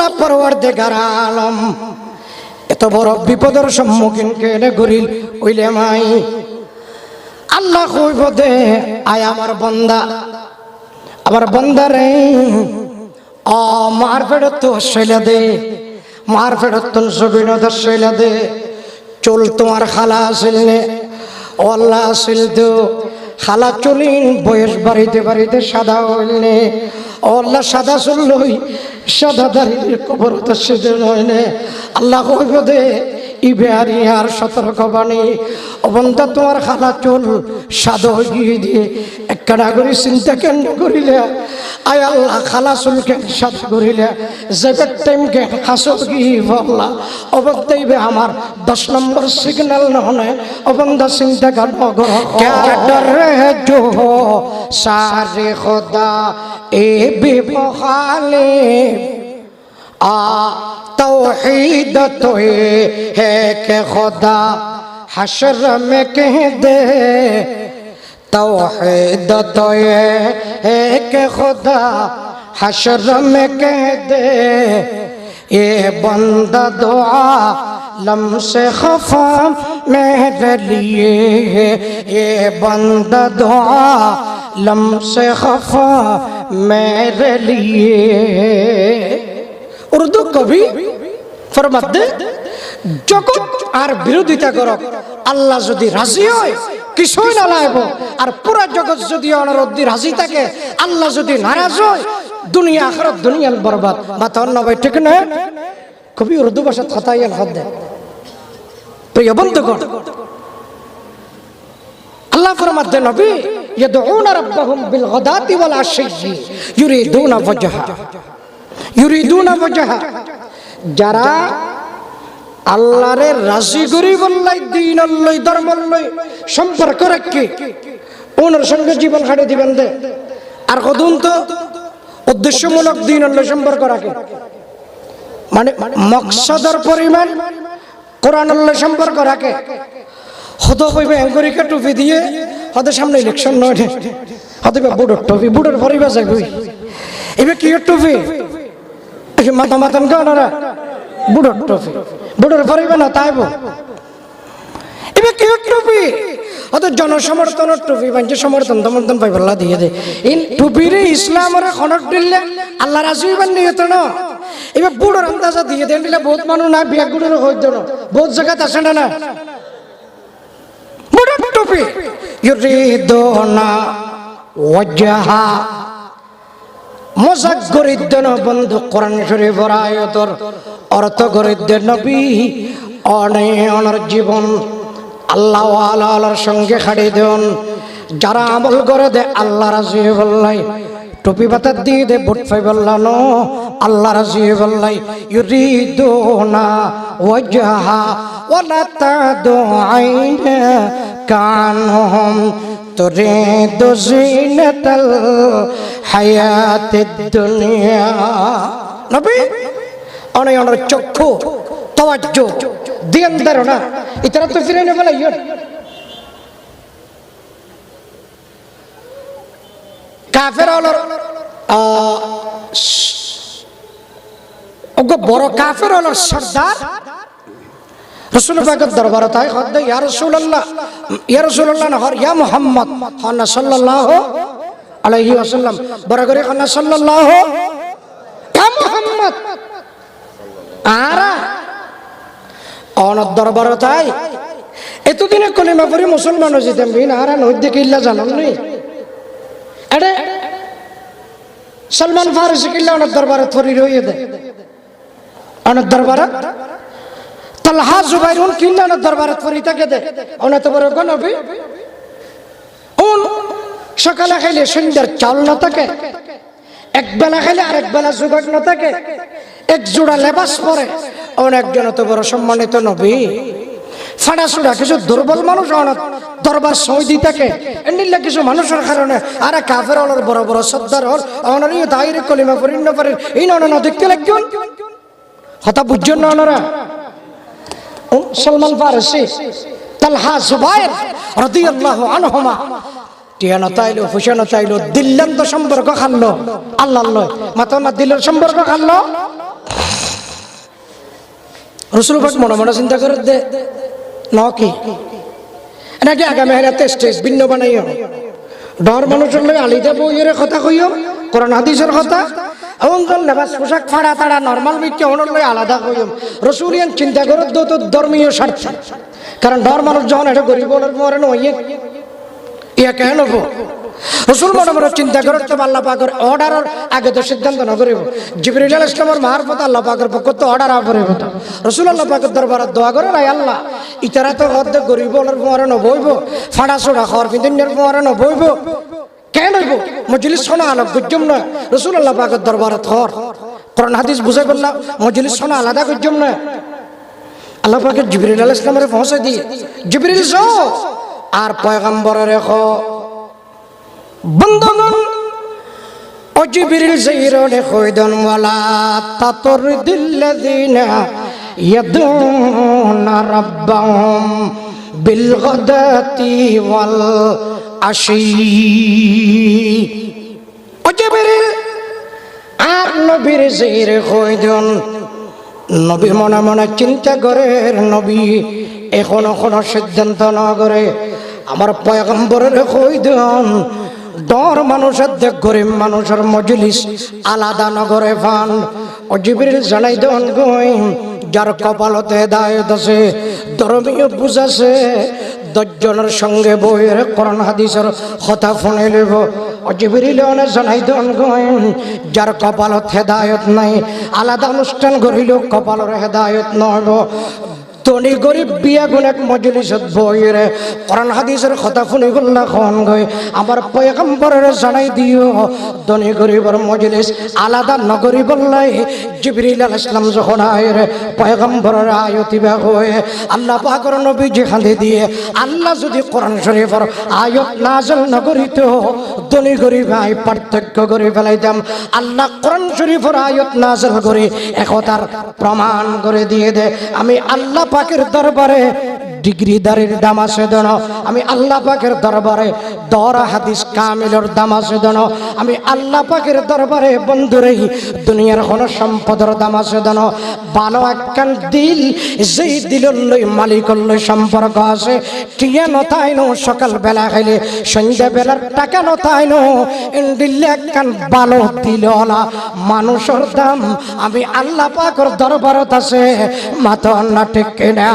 আল্লাহ পরওয়ারদিগার আলম এত বড় বিপদের সম্মুখীন কেনে করিল ওইলে মাই আল্লাহ কইব দে আয় আমার বান্দারে মার ফেরত তো শৈলা দে মার ফেরত তো জবিনত শৈলা দে চুল তোমার খালা আসিল নে ও আল্লাহ আসিল তো খালা চুলিন বয়স বাড়িতে বাড়িতে সাদা হইলে ও আল্লাহ সাদা চুল লই সাদা দাঁড়িয়ে কবর তো সেদে নয় নে আল্লাহ কইব দে ইবেয়ারি আর সতর্ক বাণী ও বন্ধা তোমার খালা চুল সাদা হয়ে দিয়ে একটা নাগরিক চিন্তা কেন করিলে আয় আল্লাহ খালা চুলকে সাদা করিলে যেবের টাইমকে খাসো কি বললা অবদাইবে আমার 10 নম্বর সিগন্যাল নহনে অবন্ধা চিন্তা কেন করো ডর জো সারে খোদা এ বেবহালে तौहीद तो ये है कि खुदा हशर में कह दे तौहीद तो ये है कि खुदा हशर में कह दे ये बंदा दुआ लम्से खफा मेरे लिए ये बंदा दुआ लम्से खफा मेरे लिए উর্দু কবি ফরমাতে জগৎ আর বিরোধিতা করক আল্লাহ যদি রাজি হয় কিছুই না লাইব আর পুরা জগৎ যদি অনারদ্দি রাজি থাকে আল্লাহ যদি নারাজ হয় দুনিয়া আখিরাত দুনিয়ার বরবাদ মাথা অন্য ভাই ঠিক না কবি উর্দু ভাষা কথাইয়াল হদ দেয় প্রিয় বন্ধুগণ আল্লাহ ফরমাতে নবী ইয়াদউনা রাব্বাহুম বিল গাদাতি ওয়াল আশি ইউরিদুনা ওয়াজহা ইউরিদুনা ওয়াজহা যারা আল্লাহরে রাজি করি বললাই দ্বীন আল্লাহ ধর্ম আল্লাহ সম্পর্ক রাখি ওনার সঙ্গে জীবন কাটে দিবেন দে আর কদুন তো উদ্দেশ্যমূলক দ্বীন আল্লাহ সম্পর্ক রাখে মানে মকসদের পরিমাণ কোরআন আল্লাহ সম্পর্ক রাখে হত কইবে অ্যাঙ্গরিকা টুপি দিয়ে হতে সামনে ইলেকশন নয় হতে বুড়োর টুপি বুড়োর পরিবার যাবি এবার কি টুপি মাথা মাতান কারা বুড়োর টুপি বুড়োর পরিবার না তাইব এবার কি টুপি হয়তো জনসমর্থনের টুপি বাঞ্চে সমর্থন সমর্থন পাই বল্লা দিয়ে দে এই টুপিরে ইসলামের খনক দিলে আল্লাহ রাজি হইবার নিয়ে তো না এবার বুড়োর আন্দাজা দিয়ে দেন দিলে বহুত মানুষ না বিয়া গুড়োর হইতো না বহুত জায়গাত আছে না বুড়োর টুপি ইউরিদুনা ওয়াজহা মজাক গরিদ্দন বন্ধু কোরআন শরীফের আয়াতের অর্থ গরিদ্দের নবী অনেক জীবন আল্লাহ ওয়ালার সঙ্গে খাড়ি দেন যারা আমল করে দে আল্লাহ রাজি বললাই টুপি পাতা দিয়ে দে বুট ফাই বললানো আল্লাহ রাজি বললাই ইউরিদুনা ওয়াজহা ওয়ালা তাদু আইনা কানহুম তুরিদু জিনাতাল হায়াতিদ দুনিয়া নবী অনেক চক্ষু তাওয়াজ্জু দিন ধারণা ইতারা তো ফিরে নেবে না কাফের হলোর বড় কাফের হলোর সর্দার রাসূল পাকের দরবারে তাই খদ্দে ইয়া রাসূলুল্লাহ না ইয়া মুহাম্মদ হানা সাল্লাল্লাহু আলাইহি ওয়াসাল্লাম বরাবর হানা সাল্লাল্লাহু ইয়া মুহাম্মদ আরা অনর দরবারে তাই এতদিনে কলিমা পড়ি মুসলমান হইতেন বিন আরা নইতে কিল্লা জানেন নি আরে সলমান ফারসি কিল্লা অনর দরবারে থরি রইয়ে দে অনর দরবারে তালহা জুবাইরুন কিল্লা অনর দরবারে থরি থাকে দে অন তো বড় নবী উন সকালে খাইলে সন্ধ্যার চাল না থাকে এক বেলা খাইলে আরেক বেলা জুগাট না থাকে এক জোড়া লেবাস পরে অনেকজন তো বড় সম্মানিত নবী ফাড়া সুড়া কিছু দুর্বল মানুষ দরবার সৌদি থাকে এমনিলে কিছু মানুষের কারণে আরে কাফের হল বড় বড় সর্দার হল অনারি দাইরে কলিমা পরিণ পারে এই না দেখতে লাগছেন হতা বুঝছেন না ওনারা সলমান ফারসি তালহা জুবাইর রাদিয়াল্লাহু আনহুমা টিয়ানো তাইলো ফুসানো তাইলো দিল্লান্ত সম্পর্ক খানলো আল্লাহ মাতো না দিলের সম্পর্ক খানলো রসুল পাক মনে মনে চিন্তা করে দে ন কি নাকি আগামী হারাতে স্টেজ ভিন্ন বানাইও ডর মানুষের লই আলিদা বইয়ের কথা কইও কোরআন হাদিসের কথা এবং লেবাস পোশাক ফাড়া তাড়া নর্মাল বিক্রি হওয়ার লই আলাদা কইম রসুলিয়ান চিন্তা করে তো ধর্মীয় স্বার্থে কারণ ডর মানুষ যখন এটা গরিব মরে নইয়ে ইয়া কেন হবো রসুল মনে মনে চিন্তা করতে আল্লাহ পাকের অর্ডারের আগে তো সিদ্ধান্ত না করিব জিবরিল আলাইহিস সালামের মারফত আল্লাহ পাকের পক্ষ তো অর্ডার আপরিব রসুল আল্লাহ পাকের দরবারে দোয়া করে রাই আল্লাহ ইতারা তো হদ্দে গরিব মরে নবইব ফাড়া ছোড়া খাওয়ার পিন্দিনের মরে নবইব কেন হইব মজলিস শোনা আলোক গুজম নয় রসুল আল্লাহ পাকের দরবারে থর কোরআন হাদিস বুঝে বললাম মজলিস শোনা আলাদা গুজম নয় আল্লাহ পাকের জিবরিল আলাইহিস সালামের পৌঁছে দিয়ে জিবরিল যাও আর পয়গম্বরের রেখো বন্ধুগণ ও জিবরিল যাইরনে কইদন ওয়ালা তাতরদিল্লাযিনা ইয়াদুনা রাব্বাহুম বিল গাদাতি ওয়াল আশি ও জিবরিল আর নবীর যাইরে কইদন নবী মনে মনে চিন্তা করে নবী এখনো কোনো সিদ্ধান্ত না করে আমার পয়গম্বরের কইদন ডর মানুষের দেখ গরিব মানুষের মজলিস আলাদা নগরে ফান ও জিবরিল জানাই দেন গই যার কপালতে হেদায়েত আছে ধর্মীয় বুঝাছে 10 জনের সঙ্গে বইয়ের কোরআন হাদিসের কথা শুনে নেব ও জিবরিল জানাই দেন গই যার কপালত হেদায়েত নাই আলাদা অনুষ্ঠান করিল কপালের হেদায়েত নহব ধনী গরিব বিয়া গুণ এক মজলিসত বইয়ের কোরআন হাদিসের কথা শুনি গল্লা খন গই আমার পয়গম্বরের জানাই দিও ধনী গরিবের মজলিস আলাদা নগরী বললাই জিবরিল আলাইহিস সালাম যখন আয়ের পয়গম্বরের আয়াতিবা হয়ে আল্লাহ পাকের নবী যেখানে দিয়ে আল্লাহ যদি কোরআন শরীফের আয়াত নাযিল না করিত ধনী গরিব আই পার্থক্য করে ফেলাইতাম আল্লাহ কোরআন শরীফের আয়াত নাযিল করে একতার প্রমাণ করে দিয়ে দে আমি আল্লাহ পাকের দরবারে ডিগ্রিদারের দাম আছে দেন আমি আল্লাহ পাকের দরবারে দরা হাদিস কামিলের দাম আছে দেন আমি আল্লাহ পাকের দরবারে বন্ধুরে দুনিয়ার কোনো সম্পদের দাম আছে দেন ভালো একখান দিল যেই দিলের লই মালিকর লই সম্পর্ক আছে টিয়া নতাইনো সকাল বেলা খাইলে সন্ধ্যা বেলার টাকা নতাইনো দিল্লে একখান ভালো দিলওয়ালা মানুষের দাম আমি আল্লাহ পাকের দরবারত আছে মাথা না ঠিক না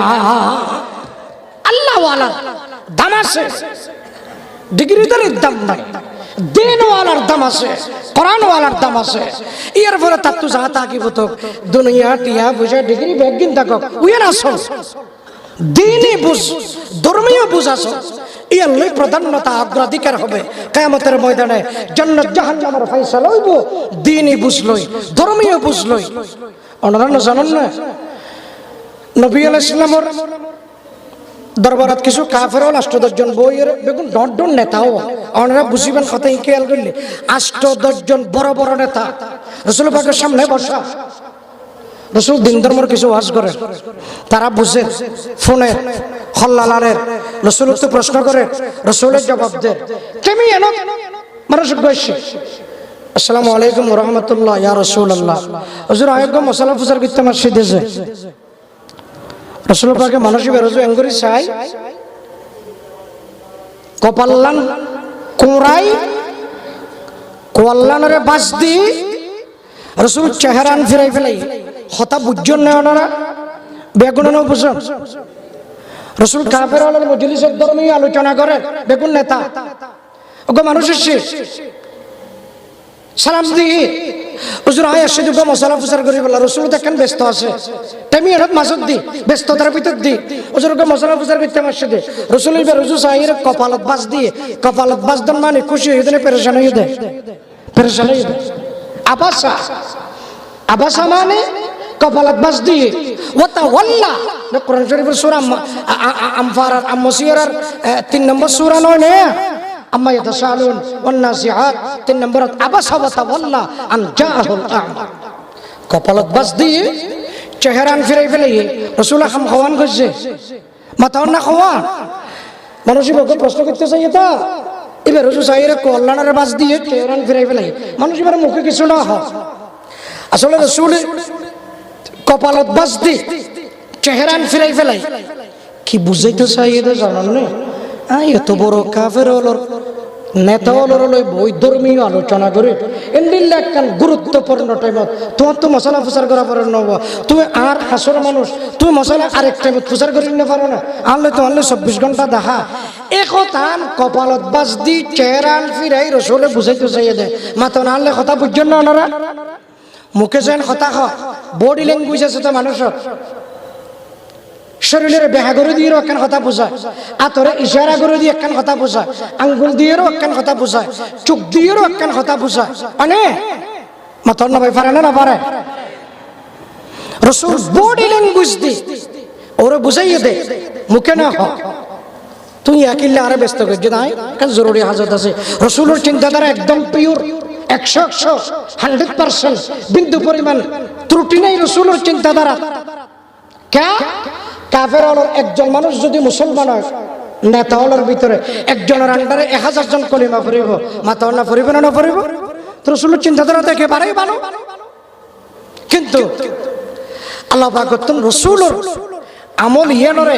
আল্লাহওয়ালার দাম আছে ডিগ্রিদারের দাম নাই দিনওয়ালার দাম আছে কোরআনওয়ালার দাম আছে এর পরে তার তো যা থাকিব তো দুনিয়া টিয়া বুঝা ডিগ্রি বেগিন থাক উইয়ার আসো দিনই বুঝ ধর্মীয় বুঝ আসো ইয়ার লই প্রাধান্যতা অগ্রাধিকার হবে কিয়ামতের ময়দানে জান্নাত জাহান্নামের ফয়সালা হইব দিনই বুঝলই ধর্মীয় বুঝলই অন্যান্য জানেন না নবী আলাইহিস সালামের দরবারত কিছু কাফেরও 8-10 জন বইয়ের বেগুন ডট নেতাও ওনারা বুঝিবেন কথা খেয়াল করলে 8-10 জন বড় বড় নেতা রাসূল পাকের সামনে বসা রাসূল দিন ধর্মের কিছু ওয়াজ করে তারা বুঝে ফোনে হল্লালারের রাসূল তো প্রশ্ন করে রাসূলের জবাব দেয় কেমি এনো মানুষ কইছে আসসালামু আলাইকুম ওয়া রাহমাতুল্লাহ ইয়া রাসূলুল্লাহ হুজুর আয়েগো মশলা ফুজার করতে মসজিদে যে রাসূল পাকে মানুষই বেরোজো এঙ্গুরি চাই কপাল্লান কুরাই কোয়াল্লানরে বাস দি রাসূল চেহারান ফিরাই ফেলাই হতা বুঝজন না ওনারা বেগুন না বুঝন রাসূল কাফের আলার মজলিসের ধর্মীয় আলোচনা করে বেগুন নেতা ওগো মানুষের শেষ সালাম দিয়ে হুজুর আয় আসে দুটো মশলা ফুসার করি বলা রাসূল দেখেন ব্যস্ত আছে তেমি এর মাসুদ দি ব্যস্ততার ভিতর দি হুজুরকে মশলা ফুসার করতে মসজিদে রাসূল ইবে রুজু সাইয়ের কপালত বাস দিয়ে কপালত বাস দন মানে খুশি হয়ে দেনে পেরেশান হয়ে দেয় পেরেশান হয়ে দেয় আবাসা মানে কপালত বাস দিয়ে ওয়াতা ওয়াল্লা কোরআন শরীফের সূরা আনফাল আম-মুসিরার 3 নম্বর সূরা নয় না আম্মা ইয়াতাসালুন ওয়ান নাসিআত 3 নম্বর আবাসা ওয়া তাওয়াল্লা আন জাআহুল আ'মা কপালত বাস দিয়ে চেহারান ফিরাই ফেলে রাসূল হাম খাওয়ান করছে মাথা না খাওয়ান মানুষই বকে প্রশ্ন করতে চাই এটা এবার রাসূল সাইয়ের কল্যাণের বাস দিয়ে চেহারান ফিরাই ফেলে মানুষ এবার মুখে কিছু না হয় আসলে রাসূল কপালত বাস দিয়ে চেহারান ফিরাই ফেলাই কি বুঝাইতে চাই এটা জানান না এত বড় কাফের হলোর নেতা হলোর বৈধর্মীয় আলোচনা করে এন্ডিল্লা একখান গুরুত্বপূর্ণ টাইমত তোমার তো মশলা প্রচার করা পারো নব তুমি আর হাসর মানুষ তুমি মশলা আরেক টাইমত প্রচার করি না পারো না আনলে তোমার 24 ঘন্টা দেখা একতান কপালত বাস দি চেহারান ফিরাই রসুলে বুঝাইতে চাইয়ে দেয় মাথা না আনলে কথা বুঝছেন না ওনারা মুখে যেন কথা হয় বডি ল্যাঙ্গুয়েজ আছে তো মানুষের শরীরের বেহা করে দিয়ে একখান কথা বোঝায় আতরে ইশারা করে দিয়ে একখান কথা বোঝায় আঙ্গুল দিয়েও একখান কথা বোঝায় চোখ দিয়েও একখান কথা বোঝায় মানে মাতর না ভাই পারে না পারে রসুল বডি ল্যাঙ্গুয়েজ দি ওরে বুঝাইয়ে দে মুখে না হ তুই একিল্লা আরে ব্যস্ত করছি তাই কারণ জরুরি হাজত আছে রসুলের চিন্তাধারা একদম পিওর 100% বিন্দু পরিমাণ ত্রুটি নেই রসুলের চিন্তাধারা কে কাফের হলোর একজন মানুষ যদি মুসলমান হয় নেতা হলোর ভিতরে একজনের আন্ডারে 1000 জন কলিমা পড়িব মাথা না পড়িব না পড়িব তো রসুলের চিন্তাধারা তো একেবারেই ভালো কিন্তু আল্লাহ পাক করতেন রসুলের আমল ইয়ানরে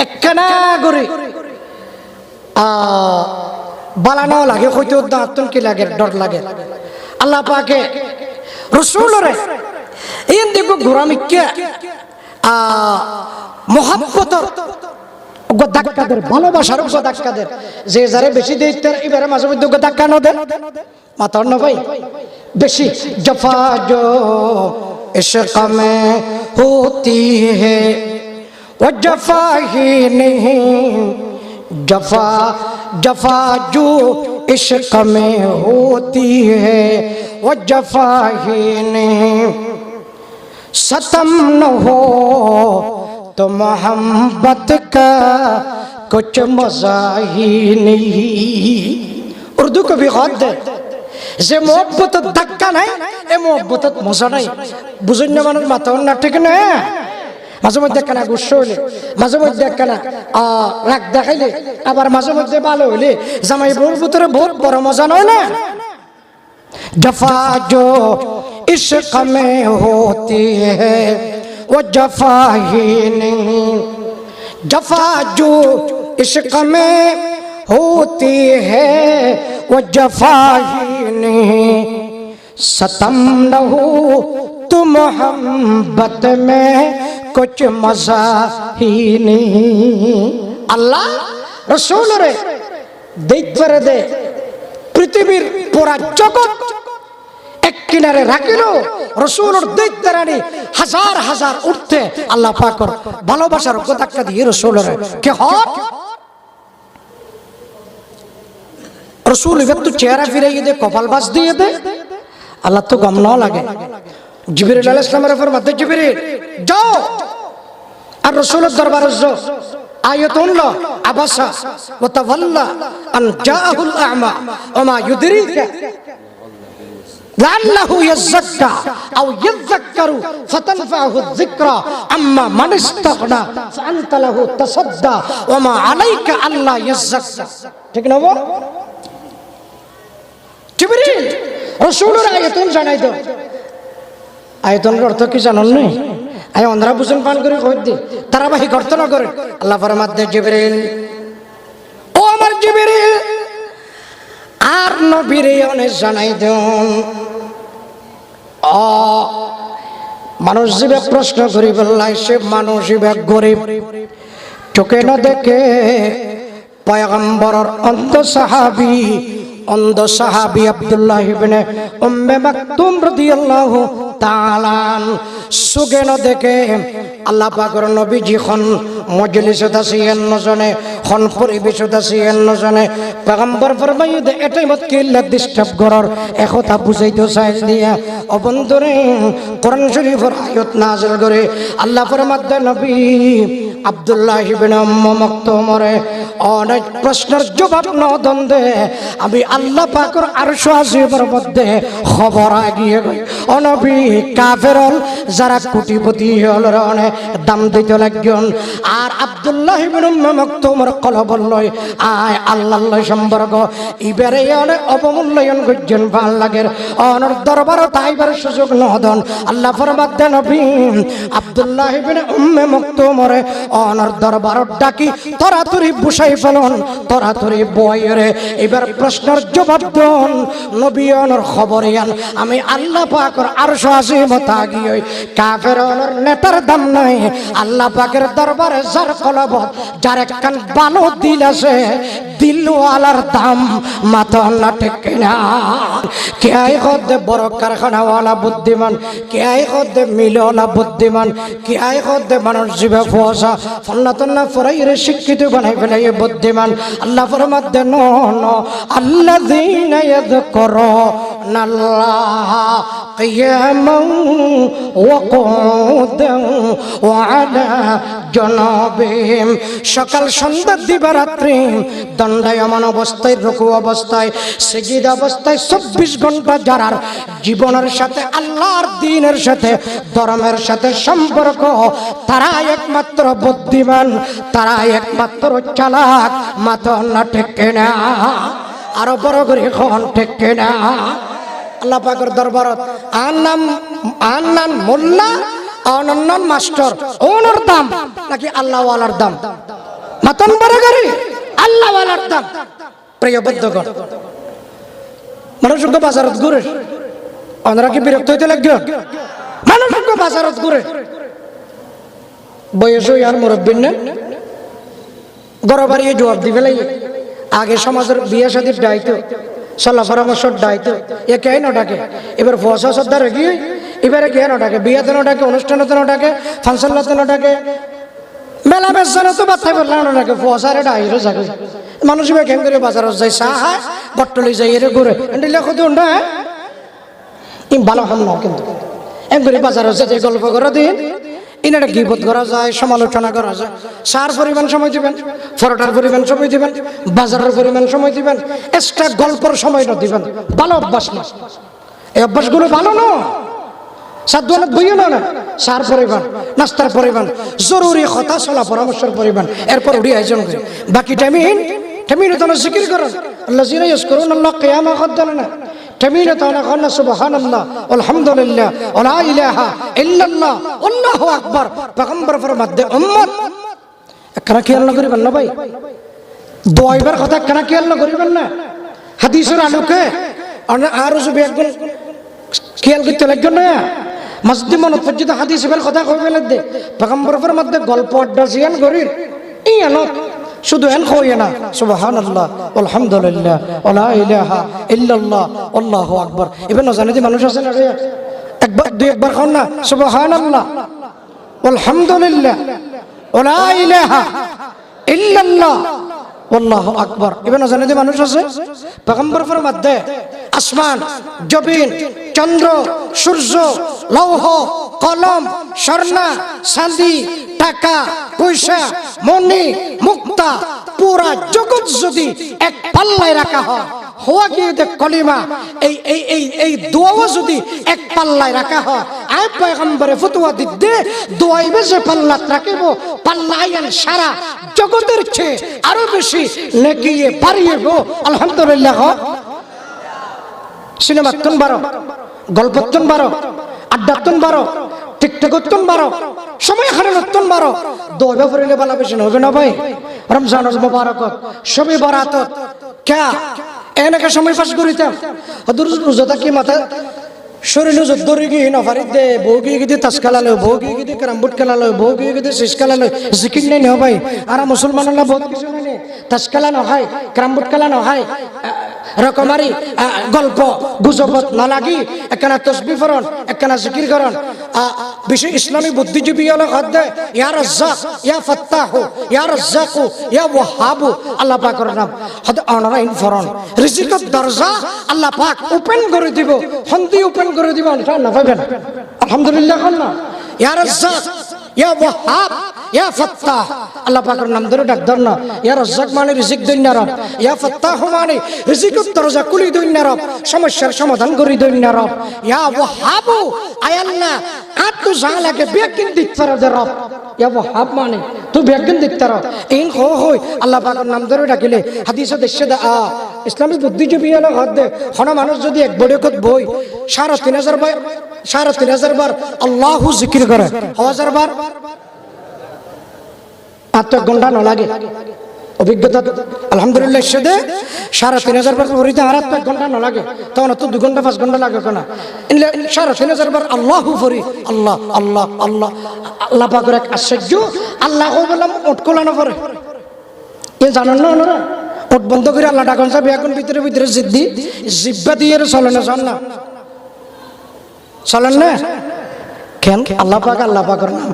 একখানা করে বালানো লাগে হয়তো দাঁতন কি লাগে ডর লাগে আল্লাহ পাকে রসুলরে এই দেখো গোরামিকে মোহাব্বতর ধাক্কাদের ভালোবাসার ধাক্কাদের যে যারে বেশি দেখতে এবারে মাঝে মধ্যে ধাক্কা ন দেন মাতার না ভাই বেশি জফা জো ইশক মে होती है वो जफा ही नहीं जफा जफा जो इश्क में होती है वो जफा ही नहीं सतम न हो तो मोहब्बत का कुछ मजा ही नहीं उर्दू को भी गौर दे যে মোহব্বত ধাক্কা নাই এই মোহব্বত মজা নাই বুঝুন না মানুষ মাথা না ঠিক না মাঝে মধ্যে একখানা গুস্ব হইলে মাঝে মধ্যে একখানা রাগ দেখাইলে আবার মাঝে মধ্যে ভালো হইলে জামাই বউর ভিতরে বহুত বড় মজা নয় না जफा जो इश्क में होती है वो जफा ही नहीं जफा जो इश्क में होती है वो जफा ही नहीं सतम न हो तो मोहब्बत में कुछ मजा ही नहीं अल्लाह रसूल रे देखते दे পৃথিবীর পুরা জগৎ এক কিনারে রাখিল রসুলের দৈত্যরানি হাজার হাজার উঠতে আল্লাহ পাকের ভালোবাসার ধাক্কা দিয়ে রসুলের কে হট রসুল একটু চেহারা ফিরাইয়ে দে কপাল বাস দিয়ে দে আল্লাহ তো গম ন লাগে জিবরিল আলাইহিস সালামের উপর মধ্যে জিবরিল যাও আর রসুলের দরবারে যাও আয়াতুল্লাহ আবাসা ওয়া তাওয়াল্লা আন জাআহুল আ'মা ওয়া মা ইউদরিকা লাআল্লাহু ইয়াযাক্কা আও ইয়াযাক্কারু ফাতানফাহু যিকরা আম্মা মান ইসতাগনা ফাআনতা লাহু তাসাদ্দা ওয়া মা আলাইকা আল্লা ইয়াযাক্কা ঠিক না গো জিবরিল রাসূলের আয়াতুন জানাই দাও আয়াতুনের অর্থ কি জানেন না আয় অন্ধরা বুঝন পান করে কই দি ধারাবাহিক অর্থ না করে আল্লাহ ফরমাতে জিবরিল ও আমার জিবরিল আর নবীরে অনেক জানাই দেন মানুষ জীবে প্রশ্ন করি বললাই সে মানুষ জীবে গরিব চোখে না দেখে পয়গম্বরের অন্ধ সাহাবী আব্দুল্লাহ ইবনে উম্মে মাকতুম রাদিয়াল্লাহু তাআলা সুগে না দেখে আল্লাহ পাকের নবীজি খন মজলিসত আছেন নজনে খন পরিবেশত আছেন নজনে পয়গম্বর ফরমাইয়ে দে এটাই মত কিল্লা ডিস্টার্ব করার একথা বুঝাইতে চাই দিয়া ও বন্ধুরে কোরআন শরীফের আয়াত নাযিল করে আল্লাহ ফরমাতে নবী আব্দুল্লাহ ইবনে উম্মে মাকতুমরে অনেক প্রশ্নের জবাব নদন দে আমি আল্লাহ পাকের আরশ আজিমের মধ্যে খবর আগিয়ে গই ও নবী কাফের যারা কোটিপতি হল অনেক দাম দিতে লাগজন আর আব্দুল্লাহ ইবনে উম্মে মাকতুমের কলব লয় আয় আল্লাহ সম্পর্ক ইবারে অনেক অবমূল্যায়ন করছেন ভাল লাগের অনর দরবার তাইবার সুযোগ নদন আল্লাহ ফরমাতে নবী আব্দুল্লাহ ইবনে উম্মে মাকতুমরে অনর দরবার ডাকি তরাতরি বুঝাই ফেলন তরাতরি বয়রে এবার প্রশ্নের জবাব দেন নবী অনর খবরে আন আমি আল্লাহ পাকের আরশ আজিমত আগিয়ে কাফের অনর নেতার দাম নাই আল্লাহ পাকের দরবারে যার কলবত যার একখান ভালো দিল আছে দিলওয়ালার দাম মাথা না টেকে না কে আই খদ্দে বড় কারখানাওয়ালা বুদ্ধিমান কে আই খদ্দে মিলওয়ালা বুদ্ধিমান কে আই খদ্দে মানুষ জীবে ফসা ফন্নাতন্না ফরাইরে শিক্ষিত বানাই ফেলে বুদ্ধিমান আল্লাহ ফরমাতে ন আল্লাযীনা ইয়াযকুরুনা আল্লাহ কিয়ামান ওয়া কুউদান ওয়া আলা জুনুবিহিম সকাল সন্ধ্যা দিবারাত্রি দণ্ডায়মান অবস্থায় রুকু অবস্থায় সিজদা অবস্থায় 24 ঘন্টা যারার জীবনের সাথে আল্লাহর দ্বীনের সাথে ধর্মের সাথে সম্পর্ক তারা একমাত্র বুদ্ধিমান তারা একমাত্র চালাক মাথা না টেকে না আরো বড় করে খন টেকে না আল্লাহ পাকের দরবারত আন্নান মোল্লা অনন্নন মাস্টার ওনার দাম নাকি আল্লাহ ওয়ালার দাম মাতন বড় করে আল্লাহ ওয়ালার দাম প্রিয় বন্ধুগণ মানুষকে বাজারত ঘুরে ওনারা কি বিরক্ত হইতে লাগবে মানুষকে বাজারত ঘুরে বয়স আর মুরব্বিন না গরবাড়িয়ে জবাব দিবে লাগে আগে সমাজের বিয়ে শাদীর দায়িত্ব সল্লা পরামর্শর দায়িত্ব এ কে নটাকে এবার ফসা শ্রদ্ধা রেখি এবারে কে নটাকে বিয়েতে নটাকে অনুষ্ঠানেতে নটাকে ফাংশনতে নটাকে মেলা বেসানো তো বাচ্চা বললাম নটাকে ফসারে ডাইরো যাবে মানুষ এবার কেন করে বাজারত যায় চাহ বট্টলি যাই এর ঘুরে এন্ডিলে কত উন্ডা ই ভালো হাম না কিন্তু এম করে বাজারত যাই গল্প করে দিন ইনারা গীবত করা যায় সমালোচনা করা যায় সার পরিমাণ সময় দিবেন ফরটার পরিমাণ সময় দিবেন বাজারের পরিমাণ সময় দিবেন এক্সট্রা গল্পর সময় না দিবেন ভালো অভ্যাস না এই অভ্যাসগুলো ভালো না সাদওয়ালত বইও না সার পরিমাণ নাস্তার পরিমাণ জরুরি কথা চলা পরামর্শের পরিমাণ এরপর উড়ি আয়োজন করে বাকি টাইমিন তো জিকির করেন আল্লাযীনা ইয়াযকুরুনাল্লাহ কিয়ামা কদ্দালনা টাইমিন তো না কন্না সুবহানাল্লাহ আলহামদুলিল্লাহ ওয়া লা ইলাহা ইল্লাল্লাহ আল্লাহু আকবার পয়গম্বর ফরমাতে উম্মত একরা খেয়াল না করিবেন না ভাই দোয়াইবার কথা একরা খেয়াল না করিবেন না হাদিসের আলোকে আর যদি একজন খেয়াল করতে লাগবে না মসজিদ মনত পর্যন্ত হাদিস এবার কথা কইবে লাগবে পয়গম্বরের মধ্যে গল্প আড্ডা জিয়ান করির এই আনত শুধু এন কইে না সুবহানাল্লাহ আলহামদুলিল্লাহ ওয়া লা ইলাহা ইল্লাল্লাহ আল্লাহু আকবার এবার না জানি যে মানুষ আছে না একবার দুই একবার কও না সুবহানাল্লাহ আলহামদুলিল্লাহ ওয়া লা ইলাহা ইল্লাল্লাহ আল্লাহু আকবার এবার না জানি যে মানুষ আছে পয়গম্বরের মধ্যে আসমান জমিন চন্দ্র সূর্য লৌহ কলম স্বর্ণা চাঁদি টাকা পয়সা মণি মুক্তা পুরা জগৎ যদি এক পাল্লায় রাখা হয় হওয়া গিয়ে কলিমা এই দোয়াও যদি এক পাল্লায় রাখা হয় আয় পয়গম্বরে ফতোয়া দিতে দোয়াইবে যে পাল্লাত রাখিব পাল্লায়ান সারা জগতের চেয়ে আরো বেশি নেকিয়ে পারিয়েব আলহামদুলিল্লাহ সিনেমাতন বারো গল্পতন বারো আড্ডাতন বারো টিকটকতন বারো সময় হারানোতন বারো দোয়া পড়লে বালা বেশি হবে না ভাই রমজানুল মুবারাকত শবে বরাতত কে এনেকে সময় পাস করিতাম হদুর রোজা কি মাথা শরীর দৌড়ি গিয়ে নফারিত দে বউ গিয়ে গিয়ে তাস খেলালো বউ গিয়ে গিয়ে ক্যারামবোর্ড খেলালো বউ গিয়ে গিয়ে শেষ খেলালো জিকির নেই না ভাই আর মুসলমানরা বহুত কিছু নেই তাস খেলা নহয় ক্যারামবোর্ড খেলা নহয় রকমারি গল্প গুজবত না লাগি একখানা তসবিহ ফরন একখানা জিকির করন বিশ্ব ইসলামী বুদ্ধিজীবী হলো হদ্দে ইয়া রাজ্জাক ইয়া ফাত্তাহু ইয়া রাজ্জাকু ইয়া ওয়াহাবু আল্লাহ পাকের নাম হদ অনলাইন ফরন রিজিকের দরজা আল্লাহ পাক ওপেন করে দিব হন্দি ওপেন করে দিব ইনশাআল্লাহ পাবেন আলহামদুলিল্লাহ খান না ইয়া রাজ্জাক ইয়া ওয়াহাব, ইয়া ফাত্তাহ। আল্লাহ পাকের নাম ধরে ডাক ধর না। ইয়া রাজ্জাক মানে রিজিক দইন না রব, ইয়া ফাত্তাহ মানে রিজিকের দরজা খুলি দইন না রব, সমস্যার সমাধান করি দইন না রব। ইয়া ওয়াহাব, আয় আল্লাহ আর তো যা লাগে বেকিন দিতে পারো দে রব। ইয়া ওয়াহাব মানে তুই বেকিন দিতে পারো। ইন হই আল্লাহ পাকের নাম ধরে ডাকিলে হাদিসে দেশে দা ইসলামী বুদ্ধিজীবী হলো হাত দে হন মানুষ যদি এক বড়কত বই ৩,৫০০ বার ৩,৫০০ বার আল্লাহু জিকির করে ১,০০০ বার আর তো ১ ঘন্টা ন লাগে। অভিজ্ঞতা আলহামদুলিল্লাহ সেদে ৩,৫০০ বার পড়িতে আর ১ ঘন্টা ন লাগে, তখন তো 2 ঘন্টা ৫ ঘন্টা লাগে কেনা। ৩,৫০০ বার আল্লাহু ফরি আল্লাহ আল্লাহ আল্লাহ। আল্লাহ পাকের এক আশ্চর্য, আল্লাহ বললাম ওটকলানো পরে এ জানেন না ওনারা ওট বন্ধ করে আল্লাহ ডাকন সাহেব এখন ভিতরে ভিতরে জিদ্দি জিব্বা দিয়ে চলে না চল না চলেন না কেন আল্লাহ পাকের নাম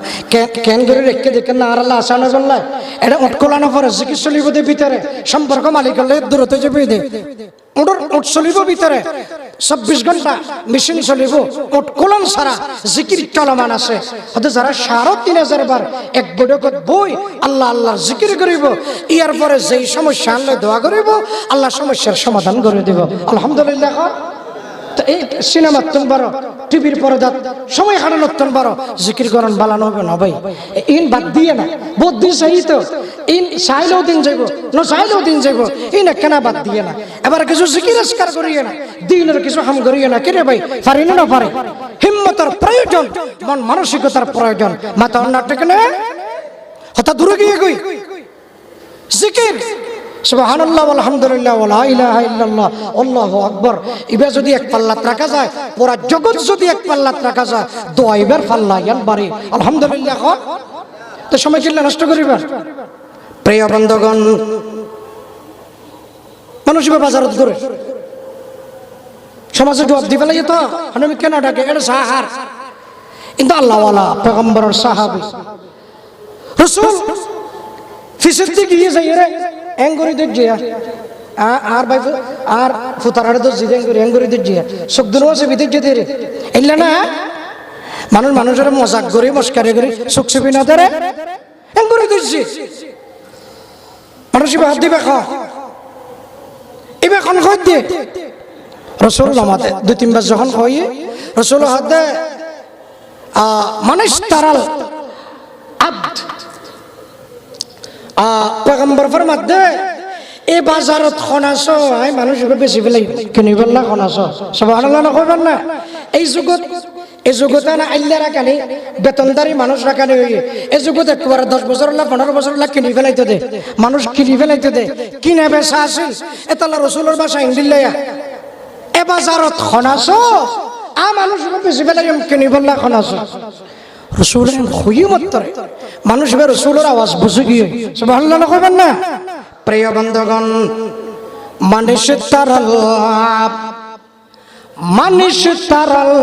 কেন করে রেখে দেখেন না আর আল্লাহ আসানো করলে এটা উটকলানো পরে জিকির চলিব দে ভিতরে সম্পর্ক মালিক হলে দূরতে যাবে দে উট চলিব ভিতরে ২৪ ঘন্টা মেশিন চলিব উটকলন ছাড়া জিকির চলমান আছে। হয়তো যারা ৩,৫০০ বার এক বৈঠকত বই আল্লাহ আল্লাহ জিকির করিব, ইয়ার পরে যেই সমস্যা আনলে দোয়া করিব আল্লাহ সমস্যার সমাধান করে দিব। আলহামদুলিল্লাহ। এই সিনেমার তন বারো, টিভির পর্দাত সময় হারানোর তন বারো জিকির করণ বালানো হবে না ভাই। ইন বাদ দিয়ে না বোধ দিন চাই তো ইন চাইলেও দিন যাইব ন চাইলেও দিন যাইব ইন কেনা বাদ দিয়ে না। এবার কিছু জিকির আজকার করিয়ে না, দিনের কিছু হাম করিয়ে না। কেরে ভাই পারি না পারে, হিম্মতের প্রয়োজন, মন মানসিকতার প্রয়োজন। মাথা অন্যটাকে কেন হঠাৎ দূরে গিয়ে গই জিকির সুবহানাল্লাহ আলহামদুলিল্লাহ ওয়া লা ইলাহা ইল্লাল্লাহ আল্লাহু আকবার। এবার যদি এক পাল্লাত রাখা যায়, পুরা জগৎ যদি এক পাল্লাত রাখা যায়, দোয়া এবার পাল্লা ইয়ান বাড়ি আলহামদুলিল্লাহ। তো সময় কিল্লা নষ্ট করিবার প্রিয় বন্ধুগণ, মানুষ বাজারত করে সমাজে জবাব দি ফেলাই তো আমি কেন ডাকে এটা সাহার, কিন্তু আল্লাহওয়ালা পয়গম্বরের সাহাবী রাসূল ফিসের দিকে গিয়ে যাই রে এঙ্গরি দজ্জিয়া আর ভাই আর ফুতারারে দজ্জি এঙ্গরি এঙ্গরি দজ্জিয়া সুখদুন আছে বিদেশ যেতে রে এলা না মানুষের মজাক করে মস্কারি করে সুখ সুবি না ধরে এঙ্গরি দজ্জি মানুষ হাত দিবে খা এবার এখন খোঁজ দিয়ে রাসূল আমাদের ২-৩ বার যখন হয়ে রাসূল হাত দে মানুষ তারাল আব্দ পয়গম্বর ফরমাত দে এই বাজারত খনাছো আই মানুষ বেশি ফেলাই কিনিবেন না খনাছো সুবহানাল্লাহ না কইবেন না। এই যুগত না আল্লাহ রাখানি বেতনদারি মানুষ রাখানি হই এই যুগত একবার 10 বছর লা 15 বছর লা কিনি ফেলাইতে দে মানুষ কিনি ফেলাইতে দে কিনা বেচা আছে এতালা রাসূলের ভাষা ইন্দিল্লায়া এ বাজারত খনাছো আ মানুষ বেশি ফেলাই কিনিবেন না খনাছো। রাসূলের খুই মতরে মানুষ বে রাসূলের আওয়াজ বুঝে গিয়ে সুবহানাল্লাহ না কইবেন না। প্রিয় বন্ধুগণ, মানুষ তারাল